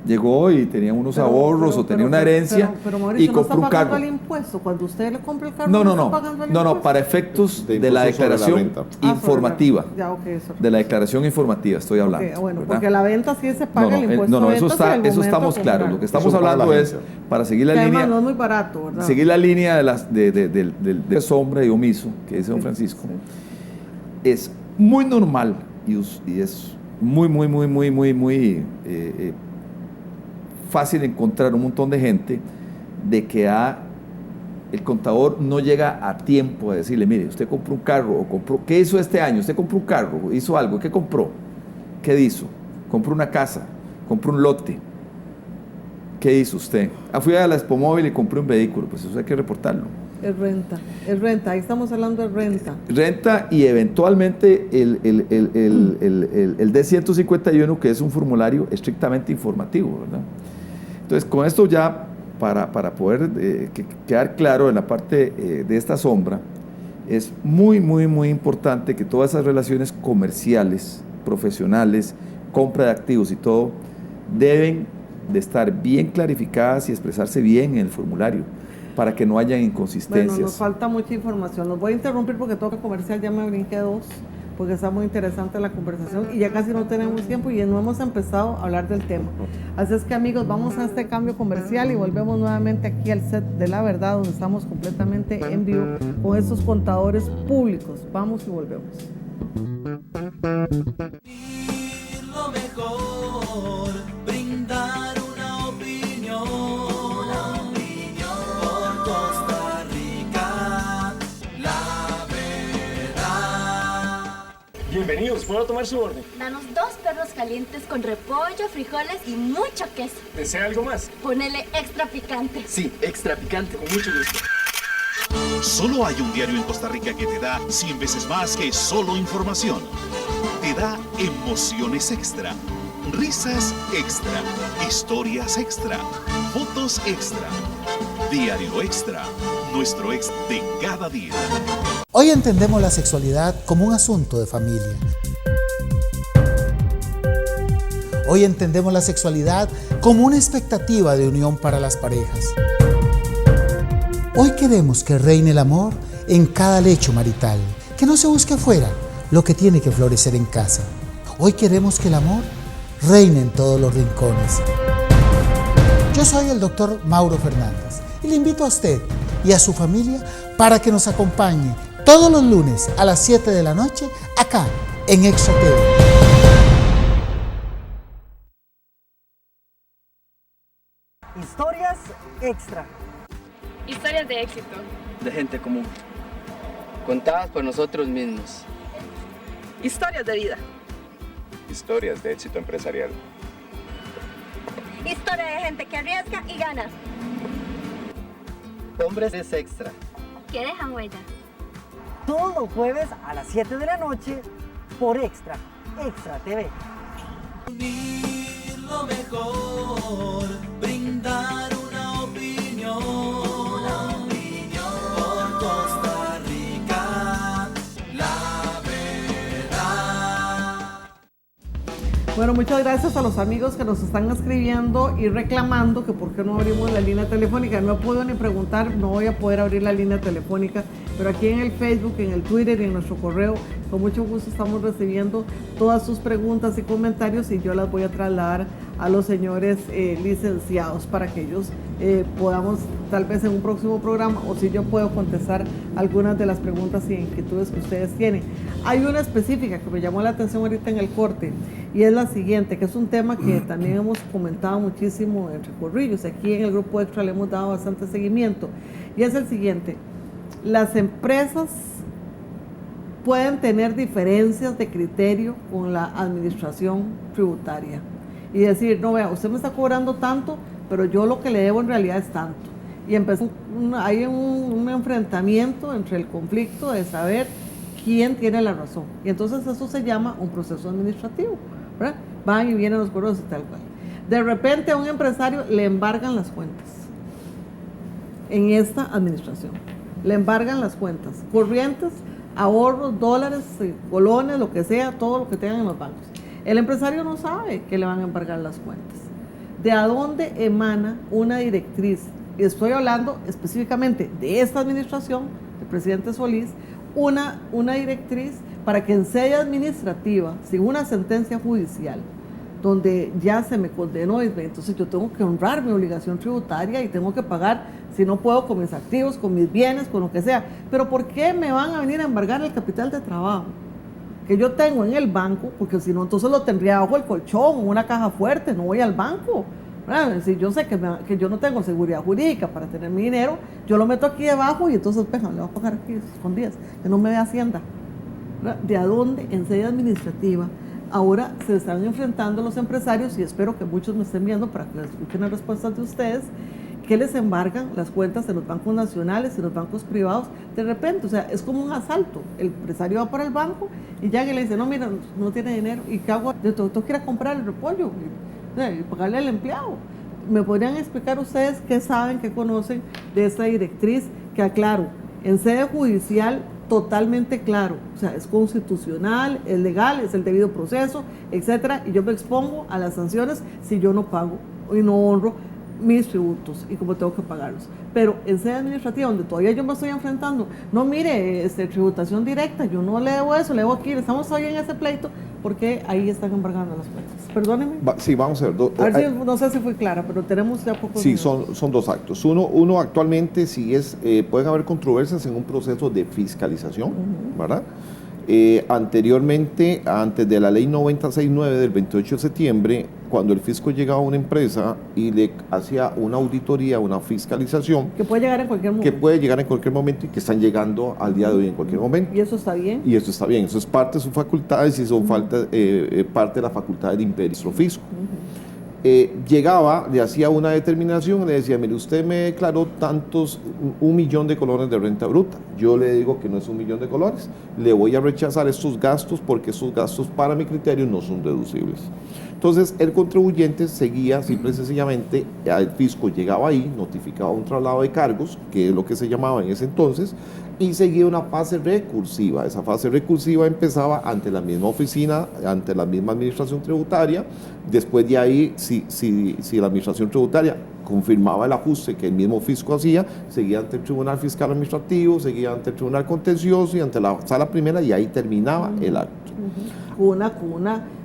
F: Llegó y tenía unos ahorros o tenía una herencia
D: pero Mauricio,
F: y compró un carro.
D: ¿No está pagando el impuesto? Cuando usted le compra el carro,
F: no,
D: impuesto?
F: Para efectos de la declaración informativa. De la declaración informativa estoy hablando.
D: Okay, bueno, porque la venta sí se paga el impuesto.
F: Eso estamos claros. Lo que estamos hablando es para seguir la línea.
D: No es muy barato, ¿verdad?
F: Seguir la línea de sombra y omiso que dice don Francisco. Sí. Es muy normal y es muy fácil encontrar un montón de gente de que el contador no llega a tiempo a decirle, mire, usted compró un carro o compró, ¿qué hizo este año? Usted compró un carro, hizo algo, ¿qué compró? ¿Qué hizo? Compró una casa, compró un lote. ¿Qué hizo usted? Fui a la Expo Móvil y compré un vehículo, pues eso hay que reportarlo.
D: Es renta, ahí estamos hablando de renta.
F: Renta y eventualmente el D-151, que es un formulario estrictamente informativo, ¿verdad? Entonces, con esto ya, para poder quedar claro en la parte de esta sombra, es muy importante que todas esas relaciones comerciales, profesionales, compra de activos y todo, deben de estar bien clarificadas y expresarse bien en el formulario, para que no haya inconsistencias.
D: Bueno, nos falta mucha información. Los voy a interrumpir porque toca comercial, ya me brinqué 2. porque está muy interesante la conversación y ya casi no tenemos tiempo y no hemos empezado a hablar del tema. Así es que, amigos, vamos a este cambio comercial y volvemos nuevamente aquí al set de La Verdad, donde estamos completamente en vivo con estos contadores públicos. Vamos y volvemos.
C: Lo mejor, brindar una opinión por Costa Rica, la verdad.
H: Bienvenidos, ¿puedo tomar su orden?
I: Danos 2 perros calientes con repollo, frijoles y mucho queso.
H: ¿Desea algo más?
I: Ponele extra picante.
H: Sí, extra picante, con mucho gusto.
J: Solo hay un diario en Costa Rica que te da 100 veces más que solo información. Te da emociones extra, risas extra, historias extra, fotos extra. Diario Extra, nuestro ex de cada día.
K: Hoy entendemos la sexualidad como un asunto de familia. Hoy entendemos la sexualidad como una expectativa de unión para las parejas. Hoy queremos que reine el amor en cada lecho marital, que no se busque afuera lo que tiene que florecer en casa. Hoy queremos que el amor reine en todos los rincones. Yo soy el doctor Mauro Fernández y le invito a usted y a su familia para que nos acompañe todos los lunes a las 7 de la noche acá en Extra TV.
L: Historias Extra.
I: Historias de éxito.
H: De gente común. Contadas por nosotros mismos.
L: Historias de vida.
M: Historias de éxito empresarial.
I: Historia de gente que arriesga y gana.
H: Hombres es Extra.
I: Que dejan huella.
L: Todos los jueves a las 7 de la noche por Extra TV.
C: Unir lo mejor, brindar una opinión por Costa Rica, la verdad.
D: Bueno, muchas gracias a los amigos que nos están escribiendo y reclamando que por qué no abrimos la línea telefónica. No puedo ni preguntar, no voy a poder abrir la línea telefónica, pero aquí en el Facebook, en el Twitter y en nuestro correo, con mucho gusto estamos recibiendo todas sus preguntas y comentarios y yo las voy a trasladar a los señores licenciados para que ellos podamos, tal vez en un próximo programa, o si yo puedo contestar algunas de las preguntas y inquietudes que ustedes tienen. Hay una específica que me llamó la atención ahorita en el corte y es la siguiente, que es un tema que también hemos comentado muchísimo entre Corrillos. Aquí en el Grupo Extra le hemos dado bastante seguimiento y es el siguiente: las empresas pueden tener diferencias de criterio con la administración tributaria y decir, no, vea, usted me está cobrando tanto, pero yo lo que le debo en realidad es tanto. Y hay un enfrentamiento entre el conflicto de saber quién tiene la razón. Y entonces eso se llama un proceso administrativo, ¿verdad? Van y vienen los cobros y tal cual. De repente a un empresario le embargan las cuentas en esta administración. Le embargan las cuentas corrientes, ahorros, dólares, colones, lo que sea, todo lo que tengan en los bancos. El empresario no sabe que le van a embargar las cuentas. ¿De a dónde emana una directriz? Y estoy hablando específicamente de esta administración, del presidente Solís, una directriz para que en sede administrativa, sin una sentencia judicial, donde ya se me condenó, entonces yo tengo que honrar mi obligación tributaria y tengo que pagar, si no puedo, con mis activos, con mis bienes, con lo que sea. Pero ¿por qué me van a venir a embargar el capital de trabajo que yo tengo en el banco? Porque si no, entonces lo tendría bajo el colchón, en una caja fuerte, no voy al banco. Si yo sé que yo no tengo seguridad jurídica para tener mi dinero, yo lo meto aquí debajo y entonces, le voy a pagar aquí escondidas, que no me dé Hacienda. ¿De a dónde? En sede administrativa. Ahora se están enfrentando los empresarios y espero que muchos me estén viendo para que escuchen las respuestas de ustedes, que les embargan las cuentas en los bancos nacionales y los bancos privados de repente. O sea, es como un asalto. El empresario va para el banco y ya que le dice, no, mira, no tiene dinero. ¿Y qué hago? Yo tengo que ir a comprar el repollo y pagarle al empleado. ¿Me podrían explicar ustedes qué saben, qué conocen de esta directriz? Que aclaro, en sede judicial totalmente claro, o sea, es constitucional, es legal, es el debido proceso, etcétera, y yo me expongo a las sanciones si yo no pago y no honro mis tributos y cómo tengo que pagarlos. Pero en sede administrativa, donde todavía yo me estoy enfrentando, no mire, tributación directa, yo no le debo eso, le debo aquí, estamos hoy en ese pleito, porque ahí están embargando las cuentas. Perdóneme.
E: Sí, vamos a ver.
D: A ver si, no sé si fui clara, pero tenemos ya pocos
E: Sí,
D: minutos.
E: son dos actos. Uno actualmente sí pueden haber controversias en un proceso de fiscalización, ¿verdad? Anteriormente, antes de la ley 96.9 del 28 de septiembre, cuando el fisco llegaba a una empresa y le hacía una auditoría, una fiscalización,
D: que puede llegar en cualquier momento.
E: Que puede llegar en cualquier momento y que están llegando al día de hoy en cualquier momento.
D: ¿Y eso está bien?
E: Y eso está bien, eso es parte de sus facultades y son parte de la facultad del ministro fisco. Llegaba, le hacía una determinación y le decía, mire, usted me declaró tantos, 1 millón de colones de renta bruta. Yo le digo que no es 1 millón de colones, le voy a rechazar estos gastos porque estos gastos para mi criterio no son deducibles. Entonces el contribuyente seguía simple y sencillamente, el fisco llegaba ahí, notificaba un traslado de cargos, que es lo que se llamaba en ese entonces, y seguía una fase recursiva. Esa fase recursiva empezaba ante la misma oficina, ante la misma administración tributaria. Después de ahí, si la administración tributaria confirmaba el ajuste que el mismo fisco hacía, seguía ante el Tribunal Fiscal Administrativo, seguía ante el Tribunal Contencioso y ante la Sala Primera, y ahí terminaba el acto.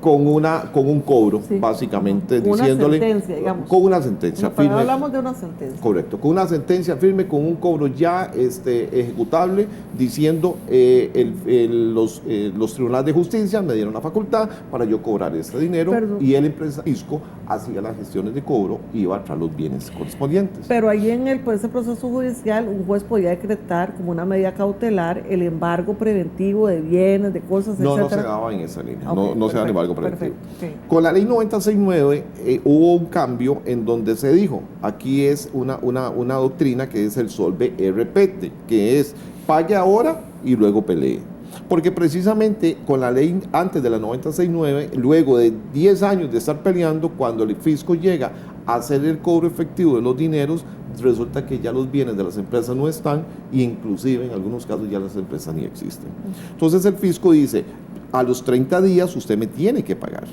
E: Con un cobro, sí, básicamente, diciéndole.
D: Una sentencia, digamos.
E: Con una sentencia firme.
D: Hablamos de una sentencia.
E: Correcto, con una sentencia firme, con un cobro ya ejecutable, diciendo los tribunales de justicia me dieron la facultad para yo cobrar este dinero. Perdón. Y el empresa fisco hacía las gestiones de cobro y iba a traer los bienes correspondientes.
D: Pero ahí en ese proceso judicial, un juez podía decretar como una medida cautelar el embargo preventivo de bienes, de cosas, etc.
E: No se daba en esa línea,
D: okay,
E: no se daba embargo preventivo.
D: Okay.
E: Con la ley 96.9 hubo un cambio en donde se dijo, aquí es una doctrina que es el solve repete, que es pague ahora y luego pelee. Porque precisamente con la ley antes de la 96.9, luego de 10 años de estar peleando, cuando el fisco llega a hacer el cobro efectivo de los dineros, resulta que ya los bienes de las empresas no están, e inclusive en algunos casos ya las empresas ni existen. Entonces el fisco dice, a los 30 días usted me tiene que pagar,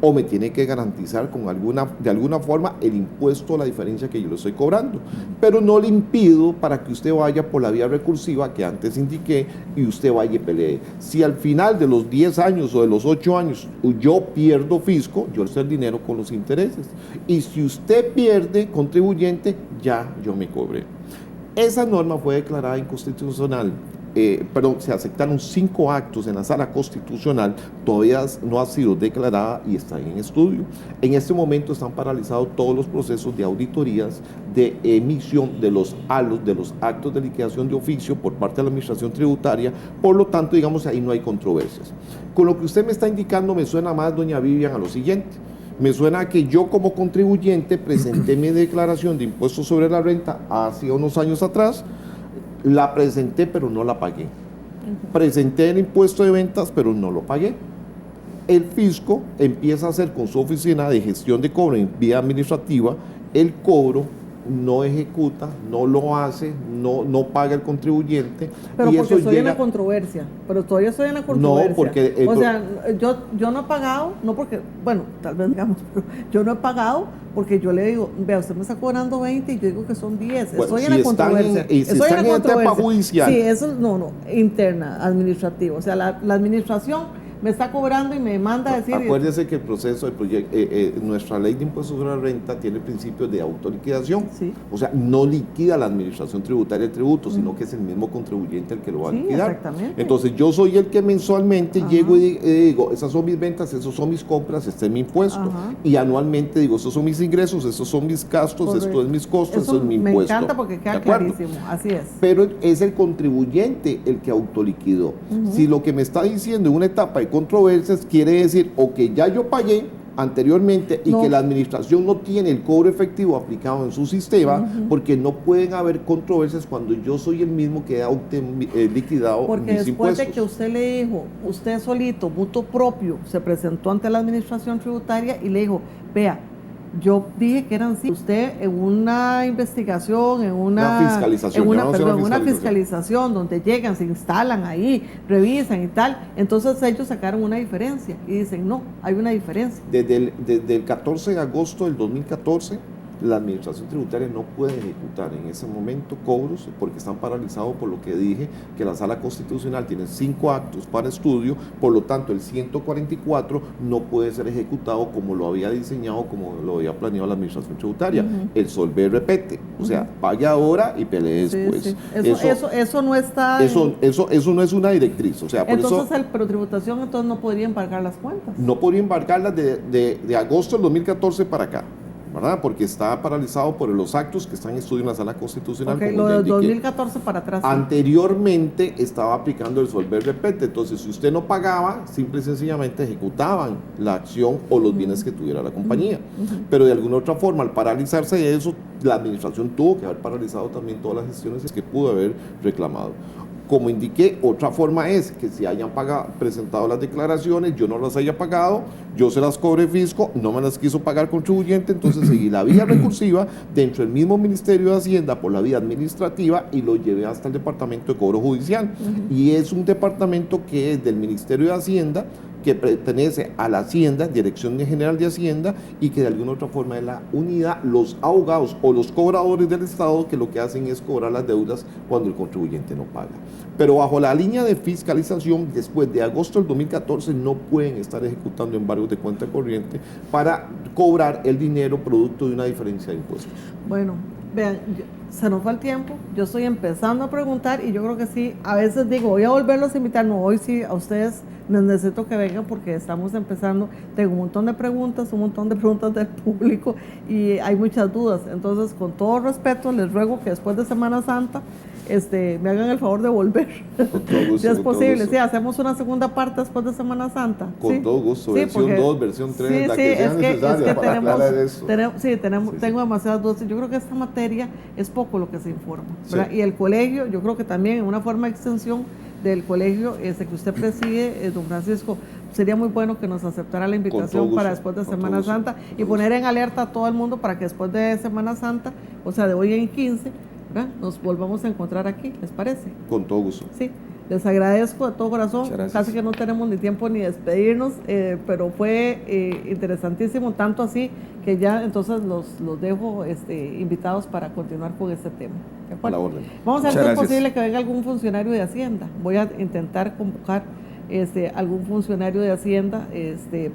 E: o me tiene que garantizar de alguna forma el impuesto o la diferencia que yo le estoy cobrando, pero no le impido para que usted vaya por la vía recursiva que antes indiqué y usted vaya y pelee. Si al final de los 10 años o de los 8 años yo pierdo fisco, yo le doy el dinero con los intereses, y si usted pierde contribuyente, ya yo me cobré. Esa norma fue declarada inconstitucional. Se aceptaron 5 actos en la Sala Constitucional, todavía no ha sido declarada y está en estudio. En este momento están paralizados todos los procesos de auditorías, de emisión de los ALOS, de los actos de liquidación de oficio por parte de la Administración Tributaria. Por lo tanto, digamos, ahí no hay controversias. Con lo que usted me está indicando, me suena más, doña Vivian, a lo siguiente. Me suena a que yo como contribuyente presenté mi declaración de impuestos sobre la renta hace unos años atrás, la presenté pero no la pagué. Presenté el impuesto de ventas pero no lo pagué. El fisco empieza a hacer con su oficina de gestión de cobro en vía administrativa el cobro, no ejecuta, no lo hace, no paga el contribuyente.
D: Pero
E: y
D: porque
E: eso
D: estoy
E: llega...
D: en la controversia, pero todavía estoy en la controversia.
E: No, porque...
D: o sea, yo no he pagado, no porque, bueno, tal vez digamos, pero yo no he pagado porque yo le digo, vea, usted me está cobrando 20 y yo digo que son 10.
E: Bueno,
D: estoy en la controversia.
E: Si están en etapa judicial.
D: Sí, eso no, interna, administrativa. O sea, la administración me está cobrando y me manda a decir...
E: Acuérdese que el proceso del proyecto, nuestra ley de impuestos sobre la renta tiene principios de autoliquidación.
D: Sí.
E: O sea, no liquida la administración tributaria el tributo, sino que es el mismo contribuyente el que lo va a liquidar.
D: Exactamente.
E: Entonces, yo soy el que mensualmente llego y digo, esas son mis ventas, esos son mis compras, este es mi impuesto. Y anualmente digo, estos son mis ingresos, estos son mis gastos,
D: correcto,
E: esto es mis costos, esto es mi impuesto.
D: Me encanta porque queda clarísimo, así es.
E: Pero es el contribuyente el que autoliquidó. Si lo que me está diciendo en una etapa de controversias quiere decir o que ya yo pagué anteriormente y que la administración no tiene el cobro efectivo aplicado en su sistema, porque no pueden haber controversias cuando yo soy el mismo que ha liquidado
D: porque
E: mis
D: después
E: impuestos.
D: de que usted le dijo, usted solito, mutuo propio, se presentó ante la administración tributaria y le dijo, vea, yo dije que eran 5. Usted en una investigación, en una fiscalización donde llegan, se instalan ahí, revisan y tal, entonces ellos sacaron una diferencia y dicen, no, hay una diferencia.
E: Desde el 14 de agosto del 2014 la administración tributaria no puede ejecutar en ese momento cobros porque están paralizados por lo que dije, que la Sala Constitucional tiene 5 actos para estudio, por lo tanto el 144 no puede ser ejecutado como lo había diseñado, como lo había planeado la administración tributaria. El solver repete, o sea, pague ahora y pelee después.
D: Sí. Eso no está...
E: Eso no es una directriz, o sea, por
D: entonces
E: eso...
D: el Protributación entonces no podría embargar las cuentas.
E: No podría embargarlas de agosto del 2014 para acá, ¿verdad? Porque está paralizado por los actos que están en estudio en la Sala Constitucional.
D: Okay, lo del 2014 para atrás.
E: Anteriormente estaba aplicando el solver repete, entonces si usted no pagaba, simple y sencillamente ejecutaban la acción o los bienes que tuviera la compañía. Pero de alguna otra forma, al paralizarse eso, la administración tuvo que haber paralizado también todas las gestiones que pudo haber reclamado. Como indiqué, otra forma es que si hayan presentado las declaraciones, yo no las haya pagado, yo se las cobre fisco, no me las quiso pagar contribuyente, entonces seguí la vía recursiva dentro del mismo Ministerio de Hacienda por la vía administrativa y lo llevé hasta el Departamento de Cobro Judicial. Y es un departamento que es del Ministerio de Hacienda, que pertenece a la Hacienda, Dirección General de Hacienda, y que de alguna otra forma es la unidad, los abogados o los cobradores del Estado que lo que hacen es cobrar las deudas cuando el contribuyente no paga. Pero bajo la línea de fiscalización, después de agosto del 2014, no pueden estar ejecutando embargos de cuenta corriente para cobrar el dinero producto de una diferencia de impuestos.
D: Bueno, vean, se nos va el tiempo, yo estoy empezando a preguntar y yo creo que sí, a veces digo, voy a volverlos a invitar, no, hoy sí, a ustedes necesito que vengan porque estamos empezando, tengo un montón de preguntas del público y hay muchas dudas, entonces con todo respeto les ruego que después de Semana Santa me hagan el favor de volver, si es posible, sí, hacemos una segunda parte después de Semana Santa.
E: Con todo gusto, versión 2, versión 3, la que sea necesaria para aclarar eso.
D: Tengo demasiadas dudas, yo creo que esta materia es poco lo que se informa, ¿verdad? Y el colegio, yo creo que también en una forma de extensión del colegio que usted preside, don Francisco, sería muy bueno que nos aceptara la invitación para después de Semana Santa y poner en alerta a todo el mundo para que después de Semana Santa, o sea, de hoy en 15, ¿verdad?, nos volvamos a encontrar aquí, ¿les parece?
E: Con todo gusto.
D: Sí, les agradezco de todo corazón, casi que no tenemos ni tiempo ni despedirnos, pero fue interesantísimo, tanto así que ya entonces los dejo invitados para continuar con este tema. ¿De acuerdo?
E: A la orden.
D: Vamos a ver si es posible que venga algún funcionario de Hacienda. Voy a intentar convocar algún funcionario de Hacienda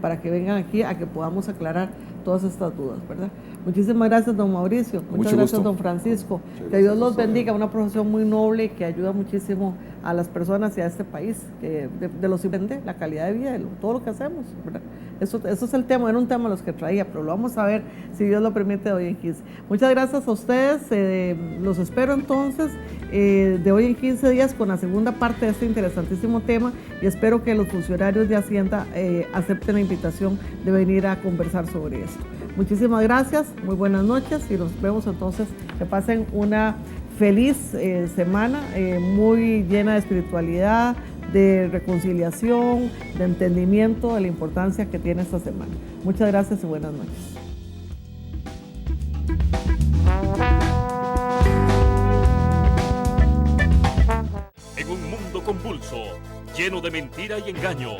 D: para que vengan aquí a que podamos aclarar todas estas dudas, ¿verdad? Muchísimas gracias, don Mauricio. Muchas gracias, don Francisco. Que Dios los bendiga, una profesión muy noble que ayuda muchísimo a las personas y a este país, que de los depende la calidad de vida, de todo lo que hacemos, ¿verdad? Eso es el tema, era un tema los que traía, pero lo vamos a ver si Dios lo permite de hoy en 15. Muchas gracias a ustedes, los espero entonces de hoy en 15 días con la segunda parte de este interesantísimo tema y espero que los funcionarios de Hacienda acepten la invitación de venir a conversar sobre esto. Muchísimas gracias, muy buenas noches y nos vemos entonces, que pasen una feliz semana muy llena de espiritualidad, de reconciliación, de entendimiento de la importancia que tiene esta semana. Muchas gracias y buenas noches.
B: En un mundo convulso, lleno de mentira y engaño,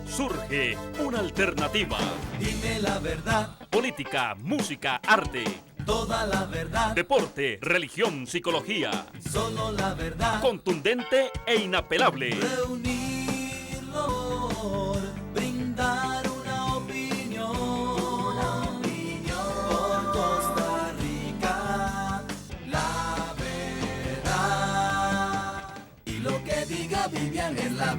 B: surge una alternativa.
C: Dime la verdad.
B: Política, música, arte.
C: Toda la verdad.
B: Deporte, religión, psicología.
C: Solo la verdad.
B: Contundente e inapelable.
C: Reunirnos, brindar una opinión. Por Costa Rica, la verdad. Y lo que diga Vivian es la verdad.